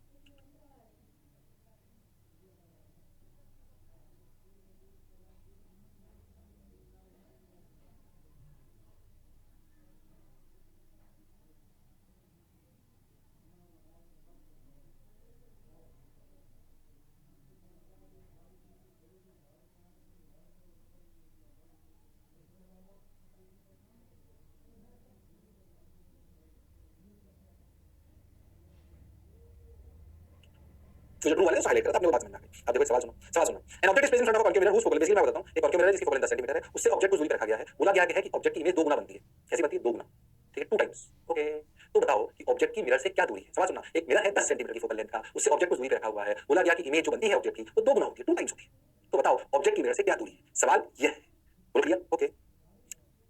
Speaker 1: तो जो ट्रू वाले उसको हाईलाइट करा, अपने को बात समझ में आ गई। अब देखो सवाल सुनो, सवाल सुनो। An object is placed in front of a concave mirror whose focal, basically मैं बताता हूं, एक कॉन्केव मिरर है जिसकी फोकल 10 सेंटीमीटर है, उससे ऑब्जेक्ट को दूरी पे रखा गया है, बोला गया है कि ऑब्जेक्ट की इमेज दो गुना बनती है। कैसी बनती है? दो गुना, ठीक है, 2 टाइम्स। ओके, तो बताओ कि ऑब्जेक्ट की मिरर से क्या दूरी है? सवाल सुनना, एक मिरर है 10 सेंटीमीटर की फोकल लेंथ का, उससे ऑब्जेक्ट को दूरी पे रखा हुआ है, बोला गया कि इमेज जो बनती है ऑब्जेक्ट की वो दो गुना होती है, 2 टाइम्स होती है। तो बताओ ऑब्जेक्ट की मिरर से क्या दूरी है? सवाल यह है। बोल क्लियर? ओके,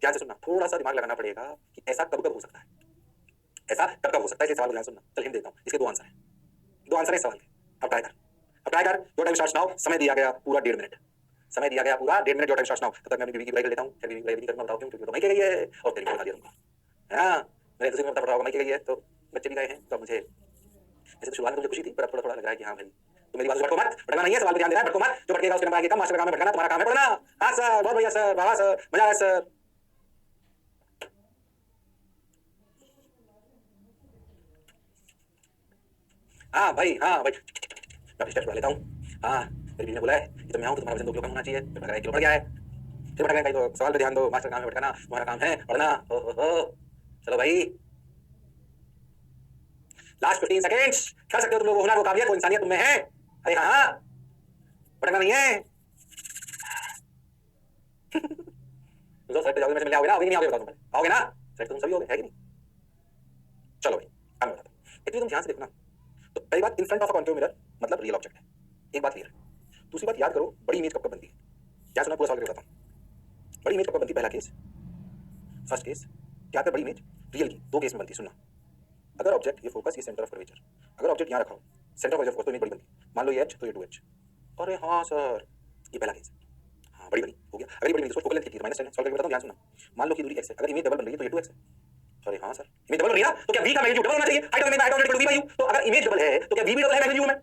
Speaker 1: ध्यान से सुनना, थोड़ा सा दिमाग लगाना पड़ेगा कि ऐसा कब कब हो सकता है, ऐसा कब कब हो सकता है, सवाल को ध्यान सुनना। चल हिंट देता हूं, इसके दो आंसर है, दो आंसर है सवाल के। अब ट्राई कर, अब ट्राई कर। Your time starts now. समय दिया गया पूरा 1.5 मिनट, समय दिया गया पूरा 1.5 minute. Your time starts now. तब तक मैं अपनी बीवी की बुराई कर लेता हूं, फिर बीवी की बुराई नहीं करूंगा, बताओ क्यों? क्योंकि तो मैं कह गई है और तेरी बता दिया तुमको। हां, मैंने तुझे बता रहा हूं, मैं कह गई है तो बच्चे भी गए हैं, तो मुझे ऐसे तो शुरुआत में मुझे खुशी थी, पर अब थोड़ा थोड़ा लग रहा है कि हां भाई तो मेरी बात भटको मत, भटकना नहीं है, सवाल पे ध्यान देना है, भटको मत। जो भटकेगा उसके नंबर आएंगे कम, मास्टर का काम है भटकाना, तुम्हारा काम है पढ़ना। हां सर, बहुत बढ़िया सर, वाह सर, मजा आया सर। हाँ भाई, हाँ भाई, मैं स्टेप लेता हूँ। हाँ, मेरी बीवी ने बोला है कि तो मैं आऊँ तो तुम्हारा वजन 2 किलो कम होना चाहिए, फिर भटका 1 किलो बढ़ गया है, फिर भटक गए। तो सवाल पे ध्यान दो, मास्टर का काम है भटकाना, तुम्हारा काम है पढ़ना। ओ हो, चलो भाई, लास्ट 15 सेकेंड्स, कर सकते हो तुम लोग, वो हुनर वो काबिलियत वो इंसानियत तुम में है। अरे हाँ, भटकना नहीं है। तो सर पे जाओगे, मैं मिलने आओगे ना, आओगे कि नहीं आओगे? बताओ तुम पहले, आओगे ना? सर तुम सभी होगे, है कि नहीं? चलो भाई, काम बताता हूँ। एक चीज तुम ध्यान से देखो ना, तो पहली बात, इन front of a concave mirror मतलब रियल ऑब्जेक्ट है, एक बात क्लियर है। दूसरी बात याद करो, बड़ी इमेज कब कब बनती है? क्या सुना, पूरा सवाल करके बताता हूँ। बड़ी इमेज कब कब बनती है? पहला केस, फर्स्ट केस क्या है? बड़ी इमेज रियल की दो केस में बनती है। सुनना, अगर ऑब्जेक्ट ये फोकस, ये सेंटर ऑफ कर्वेचर, अगर ऑब्जेक्ट यहाँ रखा हो, सेंटर ऑफ फोकस, तो इमेज बड़ी बनती है। मान लो ये h, तो ये 2h। अरे हाँ सर, ये पहला केस है। हाँ, बड़ी बनी हो गया। अगर ये बड़ी बनी, इसको फोकल लेंथ कितनी है? -10 है। सॉल्व करके बताता हूँ, ध्यान सुनना। मान लो कि दूरी x है, अगर इमेज डबल बन रही है तो ये 2x है। अरे हाँ सर, इमेज डबल बन रही है ना, तो क्या v का मैग्नीट्यूड डबल होना चाहिए? Height of image height of image v/u। तो अगर इमेज डबल है तो क्या v भी डबल है मैग्नीट्यूड में?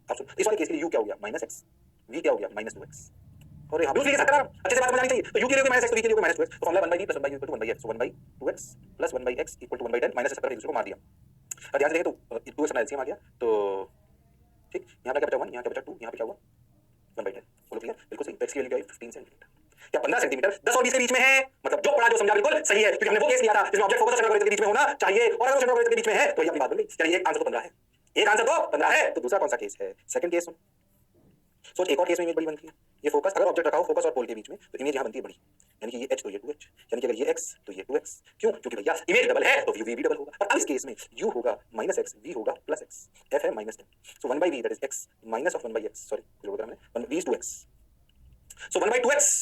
Speaker 1: अब सुन, इस वाले केस के लिए u क्या हो गया? -x, v क्या हो गया? -2x। अरे हाँ, बिल्कुल सही है, अच्छे से बात समझ आनी चाहिए। तो u के लिए -x, तो v के लिए -2x, तो फॉर्मूला 1/v + 1/u = 1/x। सो 1/2x + 1/x = 1/10, -70 पर एक दूसरे को मार दिया। अब ध्यान से देखें तो 2x अपना एलसीएम आ गया, तो ठीक, यहाँ पे क्या बचा 1, यहाँ पे बचा 2, यहाँ पे क्या हुआ 1/10। बोलो क्लियर? बिल्कुल सही। तो x की वैल्यू क्या है? 15 सेंटीमीटर या 15 सेंटीमीटर 10 और 20 के बीच में है। मतलब जो पढ़ा जो समझा बिल्कुल सही है, क्योंकि हमने वो केस लिया था जिसमें ऑब्जेक्ट फोकस और सेंटर के बीच में होना चाहिए, और अगर सेंटर के बीच में है तो ये अपनी बात बन गई। यानी एक आंसर तो 15 है, एक आंसर तो 15 है। तो दूसरा कौन सा केस है? Second case. सोच, एक और केस में इमेज बड़ी बनती है। ये फोकस, अगर ऑब्जेक्ट रखा हो फोकस और पोल के बीच में, तो इमेज यहाँ बनती है बड़ी, यानी कि ये h तो ये 2h, यानी कि अगर ये x तो ये 2x। क्यों? क्योंकि भैया इमेज डबल है तो v भी डबल होगा। और अब इस केस में u होगा -x, v होगा +x, f है -10। सो 1/v that is x minus of 1/x, sorry जोड़ दिया मैंने, v is 2x। So 1/2x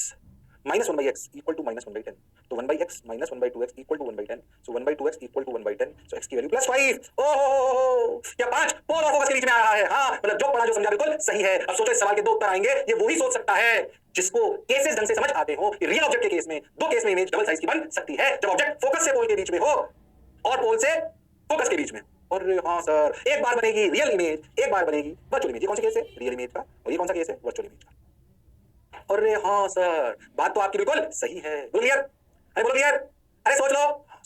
Speaker 1: minus 1/x equal to -1/10। तो 1/x minus 1/2x equal to 1/10। So 1/2x equal to 1/10। So x की value +5। ओह, क्या 5 पोल और focus के बीच में आ रहा है। हाँ, मतलब जो पढ़ा जो समझा बिल्कुल सही है। अब सोचो इस सवाल के दो उत्तर आएंगे, ये वही सोच सकता है जिसको केसेस ढंग से समझ आते हो कि रियल ऑब्जेक्ट के केस में दो केस में इमेज डबल साइज की बन सकती है, जब ऑब्जेक्ट फोकस से पोल के बीच में हो और पोल से फोकस के बीच में। और हाँ सर, एक बार बनेगी रियल इमेज, एक बार बनेगी वर्चुअल इमेज। ये कौन सा केस है? रियल इमेज का। और ये कौन सा केस है? वर्चुअल इमेज का। अरे हाँ सर, बात तो आपकी बिल्कुल सही है। बोलो क्लियर? अरे बोलो क्लियर? अरे सोच लो। हाँ,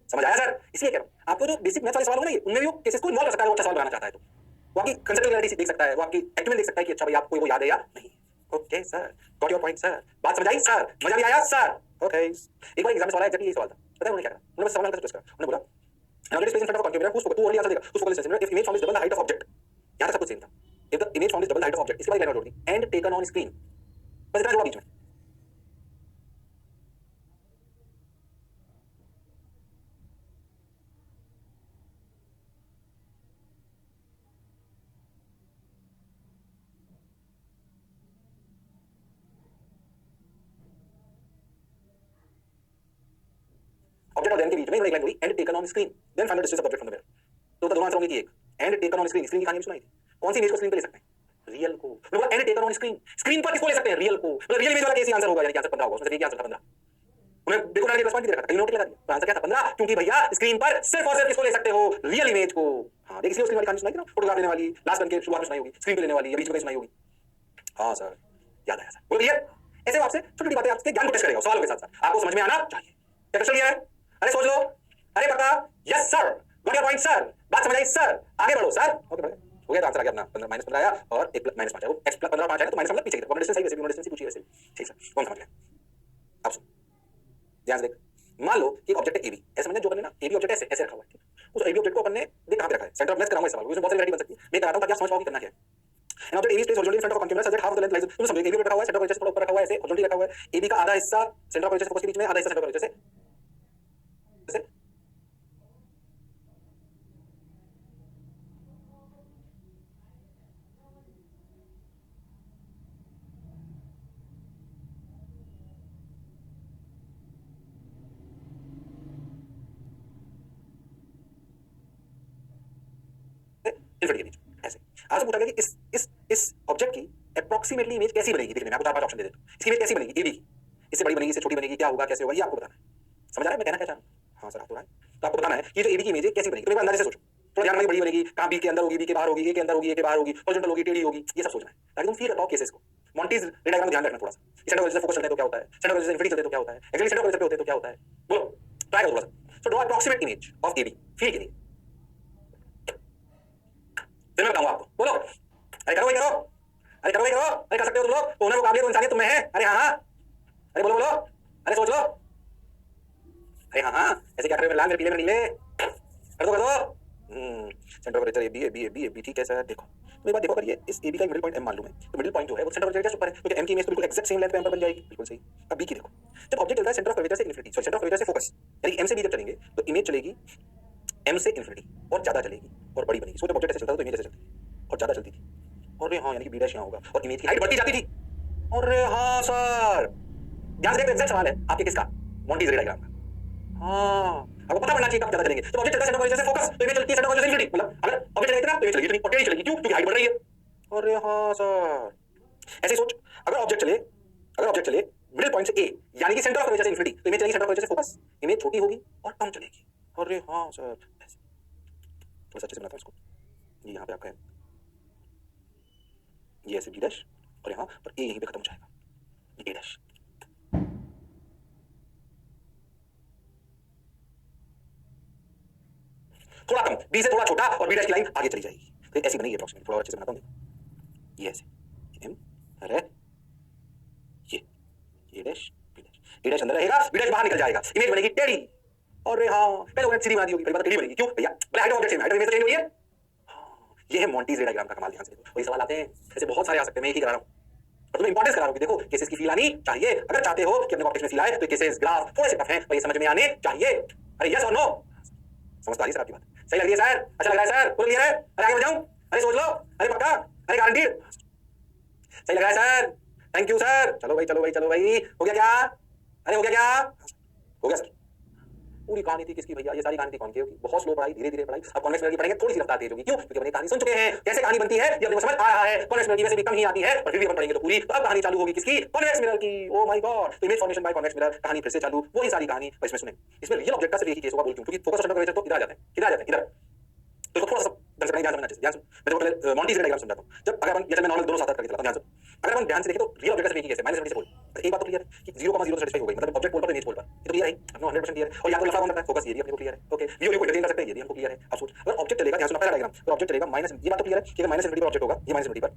Speaker 1: समझ आया सर? इसलिए कह रहा हूँ आपको, जो बेसिक मैथ्स वाले सवाल होंगे ना, उनमें भी वो केसेस को इन्वॉल्व कर सकता है, वो अच्छा सवाल बनाना चाहता है तो वो आपकी कंसेप्चुअल क्लैरिटी देख सकता है, वो आपकी एक्चुअल देख सकता है कि अच्छा भाई आपको वो याद है या नहीं। Okay sir, got your point sir, बात समझ आई सर, मजा भी आया सर। ओके, एक बार एग्जाम में सवाल आया, एग्जैक्टली यही सवाल था। पता है उन्होंने क्या करा? उन्होंने बस सवाल आंसर करा, उन्होंने बोला an object is placed in front of a concave mirror whose focus, तू ओनली आंसर देगा, whose focal length is centimeter if image form is double the height of object। यहाँ तक सब कुछ सेम था। if the image form is double the height of object, इसके बाद एक लाइन और जोड़ दी, and taken on screen, बस इतना जोड़ा बीच में। ऑब्जेक्ट और देन के बीच में एक लाइन जोड़ी, and taken on screen, then find the distance of object from the mirror. तो दोनों आंसर होंगे कि एक and taken on screen, screen की कहानी सुनाई थी। कौन सी इमेज को स्क्रीन पे ले सकते हैं? रियल को। मतलब and taken on screen, screen पर किसको ले सकते हैं? रियल को। मतलब रियल इमेज वाला केस ही आंसर होगा, यानी कि आंसर 15 होगा। उसमें से एक ही आंसर था 15। उन्हें देखो ना, प्लस पॉइंट दे रखा था, कहीं नोट लगा दिया। तो आंसर क्या था? 15, क्योंकि भैया स्क्रीन पर सिर्फ और सिर्फ किसको ले सकते हो? रियल इमेज को। हाँ, देखिए इसलिए स्क्रीन वाली कहानी सुनाई थी ना, फोटोग्राफ लेने वाली, लास्ट बन के शुरुआत में सुनाई होगी, स्क्रीन पे लेने वाली या बीच में सुनाई होगी। हाँ सर, याद आया सर। बोलो क्लियर? ऐसे आपसे छोटी छोटी बातें आपके ज्ञान को टेस्ट करेगा सवालों के साथ साथ, आपको समझ में आना चाहिए। क्या क्वेश्चन लिया है? अरे सोच लो। अरे पक्का? Yes sir, got your point sir, बात समझ आई सर, आगे बढ़ो सर। ओके बढ़े, हो गया। तो आंसर आ गया अपना 15 -15 आया और एक -5 आया। वो x + 15 5 आया तो माइनस मतलब पीछे की तरफ। डिस्टेंस सही, वैसे भी डिस्टेंस पूछी वैसे। ठीक सर, कौन समझ गया? अब सुन, ध्यान से देख। मान लो कि एक ऑब्जेक्ट है AB, ऐसे समझना जो करने ना, AB ऑब्जेक्ट ऐसे ऐसे रखा हुआ है। उस AB ऑब्जेक्ट को अपन ने देख कहां पे रखा है? सेंटर ऑफ लेस कराऊंगा इस सवाल को, इसमें बहुत सारी वैरायटी बन सकती है, मैं कराता हूं ताकि आप समझ पाओ कि करना क्या है। An object A is placed horizontally in front of concave mirror such that half of the length lies, तुम समझो ए बी रखा हुआ है, सेंटर ऑफ कर्वेचर थोड़ा ऊपर रखा हुआ है, ऐसे हॉरिजॉन्टली रखा हुआ है, ए बी का आधा हिस्सा सेंटर ऑफ कर्वेचर से फोकस के बीच में, आधा हिस्सा सेंटर ऑफ कर्वेचर से ऐसे इन्फिनिटी के बीच ऐसे। आपसे पूछा गया कि इस ऑब्जेक्ट की अप्रोक्सीमेटली इमेज कैसी बनेगी दिखने में, आपको चार पांच ऑप्शन दे देता हूं, इसकी इमेज कैसी बनेगी ए बी की, इससे बड़ी बनेगी, इससे छोटी बनेगी, क्या होगा, कैसे होगा, ये आपको बताना है। समझ आ रहा है मैं कहना क्या चाह रहा हूं? हाँ सर आप तो रहा है, तो आपको बताना है कि जो ए बी की इमेज है कैसी बनेगी, तो एक बार अंदाजे से सोचो, थोड़ा ध्यान में, बड़ी बनेगी, कहां बी के अंदर होगी, बी के बाहर होगी, ए के अंदर होगी, ए के बाहर होगी, हॉरिजॉन्टल होगी, टेढ़ी होगी, ये सब सोचना है ताकि तुम फील कर पाओ केसेस को। मॉन्टीज रे डायग्राम ध्यान रखना थोड़ा सा, सेंटर ऑफ फोकस चलते तो क्या होता है, सेंटर ऑफ इन्फिनिटी चलते तो क्या होता है, एक्चुअली सेंटर ऑफ पे होते तो क्या होता है, बोलो ट्राई करो थोड़ा सा। So draw approximate image of A B feel के लिए, फिर मैं बताऊंगा आपको, बोलो अरे करो भाई करो, अरे करो भाई करो, अरे कर सकते हो तुम लोग, होनर मुकाबले तो इंसानियत तुम में है, अरे हाँ हाँ, अरे बोलो बोलो, अरे सोच लो, अरे हाँ हाँ, ऐसे क्या कर रहे हो, लाल में पीले में नीले, कर दो centre of A B A B A B A B, ठीक है सर। देखो तो एक बात देखो, अगर ये इस ए बी का मिडिल पॉइंट एम मालूम है, तो मिडिल पॉइंट जो है वो सेंटर ऑफ कर्वेचर ऊपर है, क्योंकि एम की इमेज तो बिल्कुल एक्जैक्ट सेम लेंथ पे एम पर बन जाएगी, बिल्कुल सही। अब बी की देखो, जब ऑब्जेक्ट चलता है सेंटर ऑफ कर्वेचर से infinity, sorry centre of curvature से फोकस, यानी एम से बी जब चलेंगे तो इमेज चलेगी एम से इन्फिनिटी और ज्यादा चलेगी और बड़ी बनेगी। सो जब ऑब्जेक्ट ऐसे चलता था तो इमेज ऐसे चलती थी और ज्यादा चलती थी, अरे हाँ, यानी कि बी डैश यहाँ होगा और इमेज की हाइट बढ़ती जाती थी। अरे हाँ सर, ध्यान से देखो, एग्जैक्ट सवाल है आपके किसका, मॉन्टीज रे डायग्राम का। हाँ आपको पता पड़ना चाहिए कब ज्यादा चलेंगे, तो ऑब्जेक्ट चलता है सेंटर ऑफ कर्वेचर से फोकस, तो इमेज चलती है सेंटर ऑफ कर्वेचर से इन्फिनिटी, मतलब अगर ऑब्जेक्ट चलेगा इतना तो इमेज चलेगी इतनी और टेढ़ी चलेगी, क्यों, क्योंकि हाइट बढ़ रही है। अरे हाँ सर, ऐसे सोच, अगर ऑब्जेक्ट चले मिडिल पॉइंट से ए, यानी कि सेंटर ऑफ कर्वेचर से इन्फिनिटी, तो इमेज चलेगी सेंटर ऑफ कर्वेचर से फोकस, इमेज छोटी होगी और कम चलेगी। अरे हाँ सर, थोड़ा सा अच्छे से बनाता हूं इसको, ये यहाँ पे आपका है, ये ऐसे बी डैश और यहाँ पर ए यहीं पे खत्म हो जाएगा, ये ए डैश। थोड़ा कम, बी से थोड़ा छोटा और बी डैश की लाइन आगे चली जाएगी, तो ऐसी बनेगी अप्रॉक्सीमेट। थोड़ा अच्छे से बनाता हूं, ये ऐसे एम, अरे ये डैश बी डैश, ए डैश अंदर रहेगा, बी डैश बाहर निकल जाएगा, इमेज बनेगी टेढ़ी। अरे हाँ, पहले उन्होंने सीधी बना दी होगी, पहले टेढ़ी बनेगी, क्यों भैया, पहले height of object same, height of image change हुई है। ये है मॉन्टीज रे डायग्राम का कमाल, ध्यान से देखो, वही सवाल आते हैं, ऐसे बहुत सारे आ सकते हैं, मैं एक ही करा रहा हूं और तुम्हें इंपॉर्टेंस करा रहा हूं कि देखो केसेस की फील आनी चाहिए, अगर चाहते हो कि अपने ऑप्टिक्स में फील आए तो केसेस ग्राफ थोड़े से टफ हैं, पर ये समझ में आने चाहिए। अरे यस और नो, समझ पा रही सर आपकी बात, सही लग रही है सर, अच्छा लग रहा है सर, पूरा क्लियर है, अरे आगे बढ़ जाऊं, अरे सोच लो, अरे पक्का, अरे गारंटीड, सही लग रहा है सर, थैंक यू सर, चलो भाई चलो भाई चलो भाई, हो गया क्या, अरे हो गया क्या, हो गया सर। पूरी कहानी थी किसकी भैया, ये सारी कहानी थी कॉन्केव की, बहुत स्लो पढ़ाई, धीरे धीरे पढ़ाई। अब कॉन्वेक्स मिरर की पढ़ेंगे, थोड़ी सी रफ्तार तेज होगी, क्यों, क्योंकि अपनी कहानी सुन चुके हैं, कैसे कहानी बनती है ये अपने को समझ आ रहा है, कॉन्वेक्स मिरर की वैसे भी कम ही आती है, पर फिर भी अपन पढ़ेंगे तो पूरी। तो अब कहानी चालू होगी किसकी, कॉन्वेक्स मिरर की। Oh my God, image formation by convex mirror, कहानी फिर से चालू, वही सारी कहानी, पर इसमें सुने, इसमें रियल ऑब्जेक्ट का सिर्फ एक ही केस होगा, बोल क्यों, क्योंकि फोकस सेंटर कर्वेचर तो इधर आ जाते हैं, किधर आ जाते हैं, इधर। तो थोड़ा सा ढंग से ध्यान समझना चाहिए, ध्यान सुन, मैं तो पहले मॉन्टीज रे डायग्राम समझाता हूं। जब अगर अपन, ये मैं नॉर्मल दोनों साथ करके चलाता हूं, ध्यान सुन, अगर अपन ध्यान से देखें तो रियल ऑब्जेक्ट का सिर्फ एक ही केस है, माइनस इन्फिनिटी से पोल। तो एक बात तो क्लियर है कि 0,0 सेटिस्फाई हो गई, मतलब ऑब्जेक्ट पोल पर तो इमेज पोल पर, ये तो क्लियर है, अपना 100% क्लियर है। और या तो लफड़ा कौन करता है, फोकस, ये भी अपने को क्लियर है, ओके, व्यू को इंटरचेंज कर सकते हैं, ये भी हमको क्लियर है। अब सोच, अगर ऑब्जेक्ट चलेगा, ध्यान सुन पहला डायग्राम, अगर ऑब्जेक्ट चलेगा माइनस, ये बात तो क्लियर है कि अगर माइनस इन्फिनिटी पर ऑब्जेक्ट होगा, ये माइनस इन्फिनिटी पर,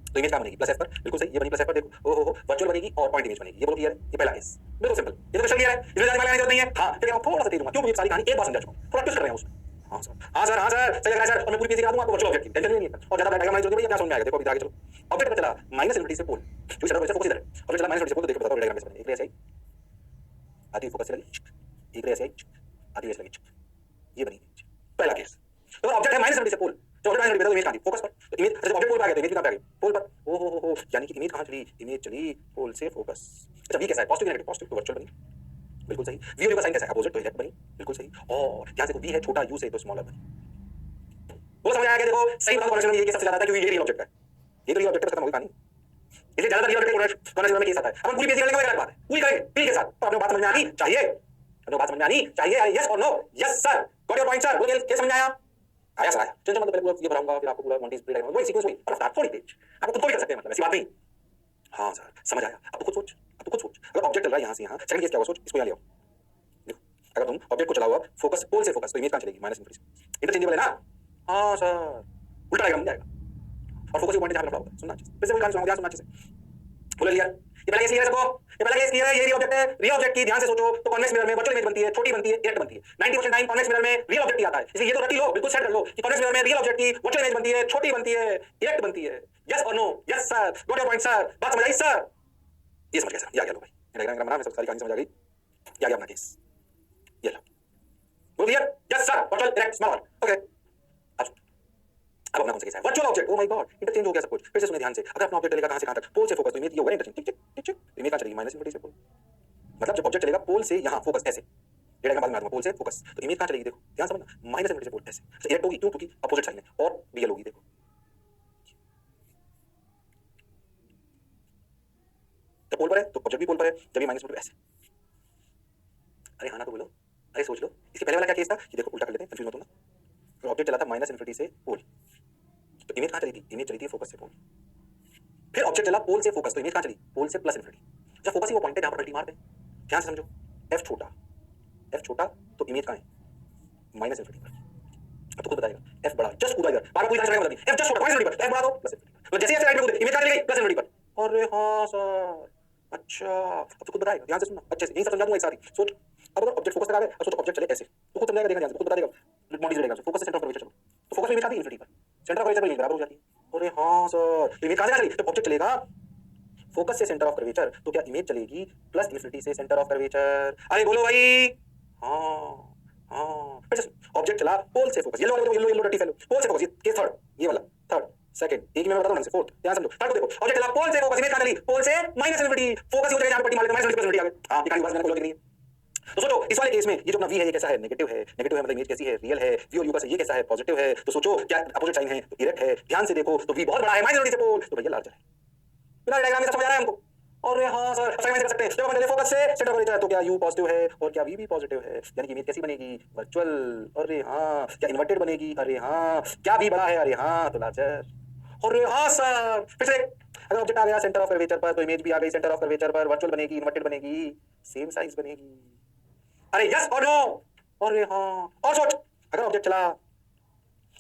Speaker 1: तो इमेज क्या बनेगी, प्लस एफ पर, बिल्कुल सही, ये बनी प्लस एफ पर, देखो ओ वर्चुअल बनेगी और पॉइंट इमेज बनेगी, ये बोलो क्लियर है, ये पहला केस, बिल्कुल सिंपल, ये तो क्वेश्चन क्लियर है, इसमें जाने वाला जरूरत नहीं है। हां फिर मैं थोड़ा सा तेज दूंगा, क्यों, मुझे सारी कहानी एक बार समझा चुका हूं, थोड़ा ट्विस्ट कर रहे हैं उसमें। हाँ सर, हाँ सर, हाँ सर, सही लग रहा है सर, और मैं पूरी पेज करा दूंगा आपको वर्चुअल ऑब्जेक्ट की, टेंशन नहीं है, और ज्यादा डायग्राम नहीं जरूरत है, क्या समझ में आएगा। देखो अभी आगे चलो, ऑब्जेक्ट पर चला माइनस इन्फिनिटी से पोल, जो सेंटर ऑफ फोकस इधर है, और चला माइनस इन्फिनिटी से पोल, तो देखो बताओ डायग्राम कैसे बनेगा। एक रे ऐसे आई, आधी फोकस से लगी, एक रे ऐसे आई, आधी ऐसे लगी, ये बनी पहला केस। तो ऑब्जेक्ट है माइनस इन्फिनिटी से पोल, तो ऑब्जेक्ट माइनस इन्फिनिटी, इमेज कहां थी, फोकस पर, तो इमेज जब ऑब्जेक्ट पोल पर आ गया तो इमेज कहां पे आ गई, पोल पर। ओ यानी कि इमेज कहां चली, इमेज चली पोल से फोकस। अच्छा वी कैसा है, पॉजिटिव नेगेटिव, पॉजिटिव तो वर्चुअल बनी, बिल्कुल सही। वी और यू का साइन कैसा है, अपोजिट तो इलेक्ट बनी, बिल्कुल सही। और ध्यान से देखो, वी है छोटा, यू से तो स्मॉलर बनी, वो समझ आया क्या, देखो सही बताओ, कॉन्वेक्स में ये केस सबसे ज्यादा था क्योंकि ये रियल ऑब्जेक्ट है, ये तो रियल ऑब्जेक्ट खत्म हो गई कहानी, इसलिए ज्यादा रियल ऑब्जेक्ट कॉन्वेक्स में केस आता है। अब पूरी पेज करने का एक बात है, पूरी करेंगे पी के साथ, तो आपको बात समझ में आनी चाहिए, आपको बात समझ में आनी चाहिए, यस और no, yes sir, got your point sir, बोलिए क्या समझ में आया, आया सर आया, टेंशन मत, पहले पूरा ये भराऊंगा, फिर आपको पूरा मॉन्टीज रे डायग्राम, वही सीक्वेंस वही, पर रफ्तार थोड़ी तेज, आप खुद को भी कर सकते हैं, मतलब ऐसी बात नहीं। हाँ सर समझ आया, अब खुद सोच, अब खुद सोच, अगर ऑब्जेक्ट चल रहा है यहाँ से यहाँ, सेकंड केस क्या होगा, सोच, इसको यहाँ ले आओ, देखो अगर तुम ऑब्जेक्ट को चलाओ अब फोकस, पोल से फोकस, तो इमेज कहां चलेगी, माइनस इन्फिनिटी से, इंटरचेंजेबल है ना। हाँ सर, उल्टा डायग्राम मिल जाएगा, और फोकस पॉइंट जहां पे रखा होगा, सुनना अच्छे से, फिर से वही कहानी सुनाऊंगा, ध्यान सुनना अच्छे से। बोलो यार, ये पहला केस क्लियर है सबको? ये पहला केस क्लियर है, ये रियल ऑब्जेक्ट है। रियल ऑब्जेक्ट की ध्यान से सोचो तो कॉन्वेक्स मिरर में वर्चुअल इमेज बनती है, छोटी बनती है, इरेक्ट बनती है। 90% टाइम कॉन्वेक्स मिरर में रियल ऑब्जेक्ट ही आता है। इसलिए ये तो रट ही लो, बिल्कुल सेट कर लो कि कॉन्वेक्स मिरर में रियल ऑब्जेक्ट की वर्चुअल इमेज बनती है, छोटी बनती है, इरेक्ट बनती है। यस और no? Yes sir, got your point sir, बात समझ आई सर? ये समझ गया सर, ये आ गया लो भाई, डायग्राम बना, मैं सब सारी कहानी समझ आ गई। ये आ गया अपना केस, ये लो। बोल clear? Yes sir, virtual erect small, okay. अब अपना कौन सा केस है? Virtual object, oh my God, interchange हो गया सब कुछ। फिर से सुनिए ध्यान से, अगर अपना ऑब्जेक्ट चलेगा कहां से कहां तक? पोल से फोकस, तो इमेज ये होगा इंटरचेंज, टिक टिक टिक टिक, इमेज कहां चलेगी? माइनस इनफिनिटी से पोल। मतलब जब ऑब्जेक्ट चलेगा पोल से यहां फोकस ऐसे, ये डायग्राम बाद में दूंगा, पोल से फोकस, तो इमेज कहां चलेगी? देखो ध्यान समझना, माइनस इनफिनिटी से पोल ऐसे। तो इरेक्ट होगी क्यों? क्योंकि अपोजिट साइन है और रियल होगी। देखो जब पोल पर है तो ऑब्जेक्ट भी पोल पर है, जब ये माइनस इनफिनिटी ऐसे। अरे हाँ ना तो बोलो, अरे सोच लो, इसके पहले वाला क्या केस था? ये देखो उल्टा कर लेते हैं, कंफ्यूज मत होना। ऑब्जेक्ट चला था माइनस इनफिनिटी से पोल, तो इमेज कहां चली थी? इमेज चली थी फोकस से पोल। फिर ऑब्जेक्ट चला पोल से फोकस, तो इमेज कहां चली? पोल से प्लस इनफिनिटी। जब फोकस ही वो पॉइंट है जहां पर मल्टी मारते हैं, ध्यान से समझो। एफ छोटा, एफ छोटा, तो इमेज कहां है? माइनस इनफिनिटी पर। अब तो खुद बताएगा, एफ बड़ा, जस्ट कूदा इधर, बार पूरी तरह से एफ जस्ट छोटा माइनस इनफिनिटी पर, एफ बड़ा दो प्लस इनफिनिटी। तो जैसे ही राइट में कूदे, इमेज कहां चली गई? प्लस इनफिनिटी पर। अरे हां सर, अच्छा, अब तो खुद बताएगा, ध्यान से सुनना अच्छे से, यही सब समझा दूंगा एक साथ ही। सोच, अब अगर ऑब्जेक्ट फोकस पर आ गए, अब सोचो ऑब्जेक्ट चले ऐसे, तो खुद समझाएगा, देखना ध्यान से, खुद बता देगा, मॉडिफाई करेगा। फोकस से सेंटर ऑफ कर्वेचर चलो, तो फोकस में इमेज आती है इनफिनिटी पर, सेंटर ऑफ कर्वेचर पर इमेज बराबर हो जाती है। अरे हां सर, तो इमेज कहां से चली? जब ऑब्जेक्ट चलेगा फोकस से सेंटर ऑफ कर्वेचर, तो क्या इमेज चलेगी प्लस इनफिनिटी से सेंटर ऑफ कर्वेचर? अरे बोलो भाई, हाँ हाँ। फिर से ऑब्जेक्ट चला पोल से फोकस, येलो वाला, येलो येलो रट्टी फैलो, पोल से फोकस, ये केस थर्ड, ये वाला थर्ड, सेकंड, एक ही मैं बताता हूं, से फोर्थ, ध्यान समझो। थर्ड को देखो, ऑब्जेक्ट चला पोल से फोकस, इमेज कहां चली? पोल से माइनस इनफिनिटी, फोकस हो जाएगा जहां पे पट्टी मार लेते माइनस इनफिनिटी आ गया। हां, ये कहानी बस मैंने खोल दी नहीं है। तो सोचो इस वाले केस में ये जो अपना v है ये कैसा है? नेगेटिव है। नेगेटिव है मतलब इमेज कैसी है? रियल है। v और u का से ये कैसा है? पॉजिटिव है। तो सोचो क्या अपोजिट साइन है? तो इरेक्ट है। ध्यान से देखो, तो v बहुत बड़ा है माइनस इनफिनिटी से पोल, तो भैया लार्जर है। बिना डायग्राम में समझ आ रहा है हमको? और हाँ सर, असाइनमेंट कर सकते हैं। जब अपन ने फोकस से सेंटर पर जाए तो क्या u पॉजिटिव है और क्या v भी पॉजिटिव है? यानी कि इमेज कैसी बनेगी? वर्चुअल। अरे हाँ, क्या इन्वर्टेड बनेगी? अरे हाँ, क्या v बड़ा है? अरे हाँ, तो लार्जर। अरे हाँ सर, फिर से अगर ऑब्जेक्ट आ गया सेंटर ऑफ कर्वेचर पर, तो इमेज भी आ गई सेंटर ऑफ कर्वेचर पर, वर्चुअल बनेगी, इन्वर्टेड बनेगी, सेम साइज बनेगी। अरे यस और नो? अरे हाँ, और सोच, अगर ऑब्जेक्ट चला,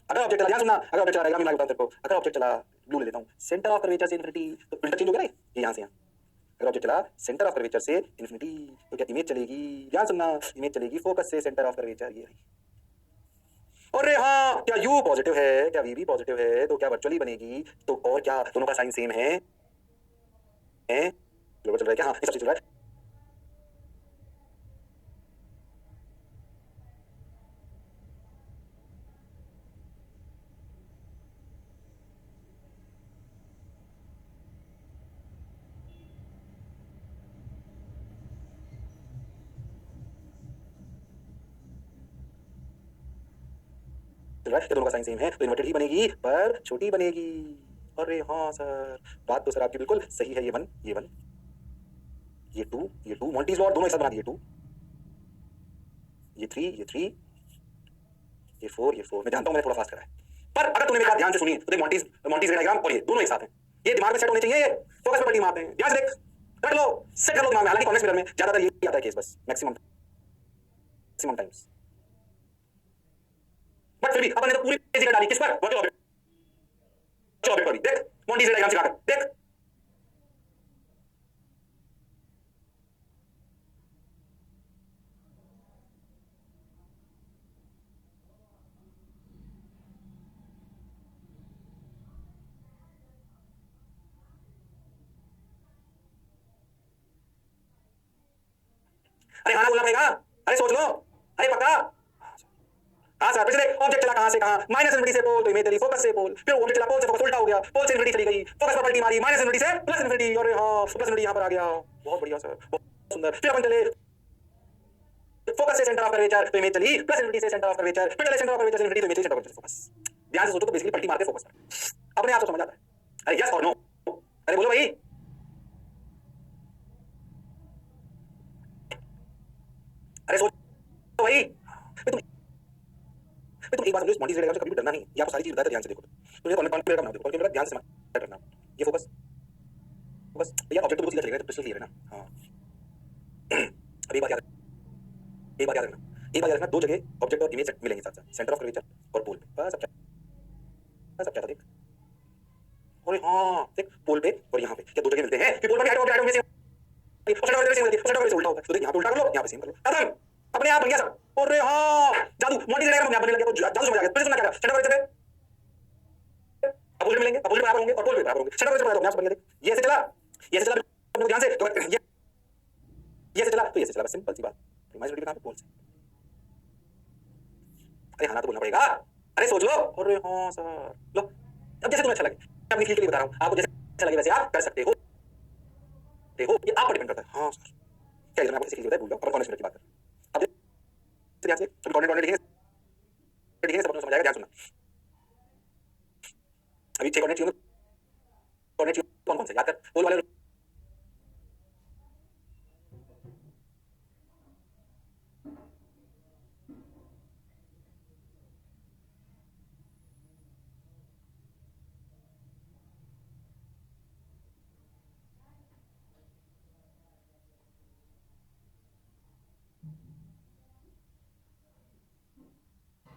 Speaker 1: अगर ऑब्जेक्ट चला, ध्यान सुनना, अगर ऑब्जेक्ट चला, डायग्राम में बताऊं तेरे को, अगर ऑब्जेक्ट चला, ब्लू ले लेता हूं, सेंटर ऑफ कर्वेचर से इनफिनिटी, तो इंटरचेंज हो गया ना, ये यहां से यहां। अगर ऑब्जेक्ट चला सेंटर ऑफ कर्वेचर से इनफिनिटी, तो क्या इमेज चलेगी? ध्यान सुनना, इमेज चलेगी फोकस से सेंटर ऑफ कर्वेचर, ये रही। अरे हाँ, क्या u पॉजिटिव है, क्या v भी पॉजिटिव है, तो क्या वर्चुअली बनेगी? तो और क्या दोनों का साइन सेम है? हैं? चल रहा है क्या? हाँ, ये सब चीज चल रहा है। चल रहा है, ये दोनों का साइन सेम है, तो इन्वर्टेड ही बनेगी पर छोटी बनेगी। अरे हाँ सर, बात तो सर आपकी बिल्कुल सही है। ये वन, ये वन, ये टू, ये टू, मॉन्टीज लॉ दोनों एक साथ बना दिए, टू, ये थ्री, ये थ्री, ये फोर, ये फोर। मैं जानता हूं मैंने थोड़ा फास्ट करा है, पर अगर तूने मेरी बात ध्यान से सुनी तो देख, मॉन्टीज, मॉन्टीज डायग्राम और ये दोनों एक साथ हैं। ये दिमाग में सेट होने चाहिए, ये फोकस पे पट्टी मारते हैं, ध्यान से देख, रट लो, सेट कर लो दिमाग में। हालांकि कॉन्वेक्स मिरर में ज्यादातर ये आता है केस, बस मैक्सिमम मैक्सिमम टाइम्स। बट फिर भी अपन ने तो पूरी फिजिकल डाली किस पर? वर्चुअल ऑब्जेक्ट, वर्चुअल ऑब्जेक्ट पर भी। देख मॉन्टीज डायग्राम सिखाकर देख। अरे हाँ ना बोलना पड़ेगा, अरे सोच लो, अरे पक्का। हाँ सर, फिर से देख, ऑब्जेक्ट चला कहां से कहां? माइनस इनफिनिटी से पोल, तो इमेज चली फोकस से पोल। फिर ऑब्जेक्ट चला पोल से फोकस, उल्टा हो गया, पोल से इनफिनिटी चली गई, फोकस पर पलटी मारी, माइनस इनफिनिटी से प्लस इनफिनिटी। अरे हाँ, प्लस इनफिनिटी यहां पर आ गया, बहुत बढ़िया सर, बहुत सुंदर। फिर अपन चले फोकस से सेंटर ऑफ कर्वेचर, तो इमेज चली प्लस इनफिनिटी से सेंटर ऑफ कर्वेचर। फिर चले सेंटर ऑफ कर्वेचर से इनफिनिटी, तो image centre of curvature focus. ध्यान से सोचो तो बेसिकली पलटी मारते फोकस पर, अपने आप से समझ आता है। अरे यस और नो? अरे बोलो भाई, अरे सोचो भाई। तुम एक बात समझो, इस मॉन्टी डायग्राम से कभी भी डरना नहीं है। ये आपको सारी चीज बताया, ध्यान से देखो। तो ये कॉन्वेक्स मिरर का बना दो, कॉन्वेक्स मिरर ध्यान से समझ करना। ये फोकस, फोकस भैया, ऑब्जेक्ट तो बिल्कुल सीधा चलेगा, तो क्लियर है ना? हाँ। अभी बात याद, एक बात याद रखना, एक बात याद रखना, दो जगह ऑब्जेक्ट और इमेज मिलेंगे साथ साथ, सेंटर ऑफ कर्वेचर और पोल पे, बस सब क्या था देख। अरे हाँ देख, पोल पे और यहाँ पे क्या दो जगह मिलते हैं? कि पोल पर भी हाइट ऑब्जेक्ट में सेम और सेंटर ऑफ सेम होती है, सेंटर ऑफ उल्टा होता है। तो देख यहां पे उल्टा कर लो, यहां पे सेम कर लो, खत्म, अपने आप बन गया सब। अरे हां जादू, मॉन्टी डायग्राम अपने आप बनने लग गया। तो जादू समझ आ गया। फिर सुनना क्या सेंटर ऑफ पे अपोजिट मिलेंगे, अपोजिट बराबर होंगे और पोल पे बराबर होंगे, सेंटर ऑफ बराबर होंगे। देख ये ऐसे चला, ये ऐसे चला, अपने ध्यान से, तो ये ऐसे चला, तो ये ऐसे चला, बस सिंपल सी बात। माइनस बी कहां पे पोल से। अरे हाँ तो बोलना पड़ेगा, अरे सोच लो। अरे हाँ सर लो, अब जैसे तुम्हें अच्छा लगे, मैं अपनी फील के लिए बता रहा हूँ, आपको जैसे अच्छा लगे वैसे आप कर सकते हो। देखो ये आप पर डिपेंड करता है। हाँ सर क्या मैं आपको सीखी होता है, भूल जाओ, अपन कॉन्वेंस की बात कर। अब ध्यान से अभी कॉर्डिनेट देखेंगे, देखेंगे सब समझ आएगा, ध्यान सुनना। अभी 6 कॉर्डिनेट चाहिए, कॉर्डिनेट कौन कौन से याद कर, पोल वाले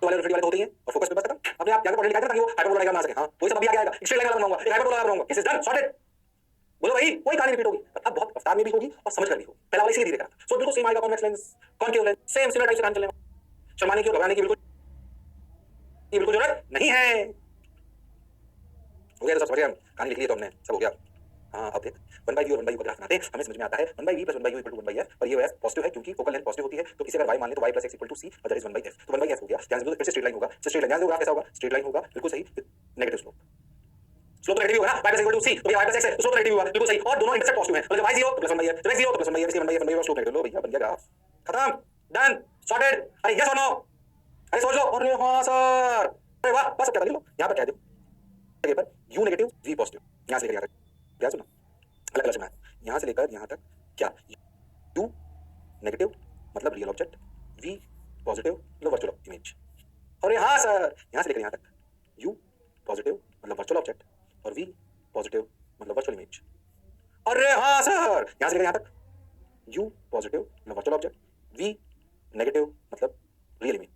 Speaker 1: वाले रोटेट वाले होते ही हैं और फोकस पे बस खत्म। अपने आप यहाँ पे कॉर्डिनेट निकालना ताकि वो हाइपरबोला डायग्राम बना सके। हाँ वही सब अभी आगे आएगा, स्ट्रेट लाइन वाला बनाऊंगा, एक हाइपरबोला वाला बनाऊंगा, दिस इज डन सॉर्टेड। बोलो भाई कोई कहानी रिपीट होगी, अब बहुत रफ्तार में भी होगी और समझ कर भी होगी। पहला वाला इसलिए धीरे करा, सो बिल्कुल सेम आएगा, convex lens, concave lens, same similar type से काम चलने वाला। शर्माने की, घबराने की बिल्कुल जरूरत नहीं है। हो गया तो सब समझ गए हम, कहानी लिख ली तो हमने, सब हो गया। हाँ अब देख 1/v और 1/u का ग्राफ बनाते हैं, हमें समझ में आता है 1/v + 1/u = 1/f, और ये f पॉजिटिव है क्योंकि फोकल लेंथ पॉजिटिव होती है। तो इसे अगर y मान ले तो y + x = c और दैट इज 1/f। तो 1/f हो गया। ध्यान से फिर से स्ट्रेट लाइन होगा, स्ट्रेट लाइन ध्यान से ग्राफ कैसा होगा, स्ट्रेट लाइन होगा बिल्कुल सही, नेगेटिव स्लोप। स्लोप तो नेगेटिव होगा ना, y + c, तो ये y + x है तो स्लोप नेगेटिव होगा, बिल्कुल सही। और दोनों इंटरसेक्ट पॉजिटिव है, मतलब y 0 तो +1/f, जब x 0 तो +1/f, इसलिए 1/f और स्लोप नेगेटिव। लो भैया बन गया ग्राफ, खत्म, डन, सॉर्टेड। अरे यस और नो, अरे सोच लो। अरे हां सर, अरे वाह, बस अब क्या कर लो, यहां पर कह दो जगह पर u नेगेटिव v पॉजिटिव, यहां से लेकर यहां तक, ध्यान सुनो, अलग अलग है, यहां से लेकर यहां तक क्या, u नेगेटिव मतलब रियल ऑब्जेक्ट, v पॉजिटिव मतलब वर्चुअल इमेज। और हाँ सर यहां से लेकर यहां तक u पॉजिटिव मतलब वर्चुअल ऑब्जेक्ट और v पॉजिटिव मतलब वर्चुअल इमेज। अरे हाँ सर यहां से लेकर यहां तक u पॉजिटिव मतलब वर्चुअल ऑब्जेक्ट, v नेगेटिव मतलब रियल इमेज।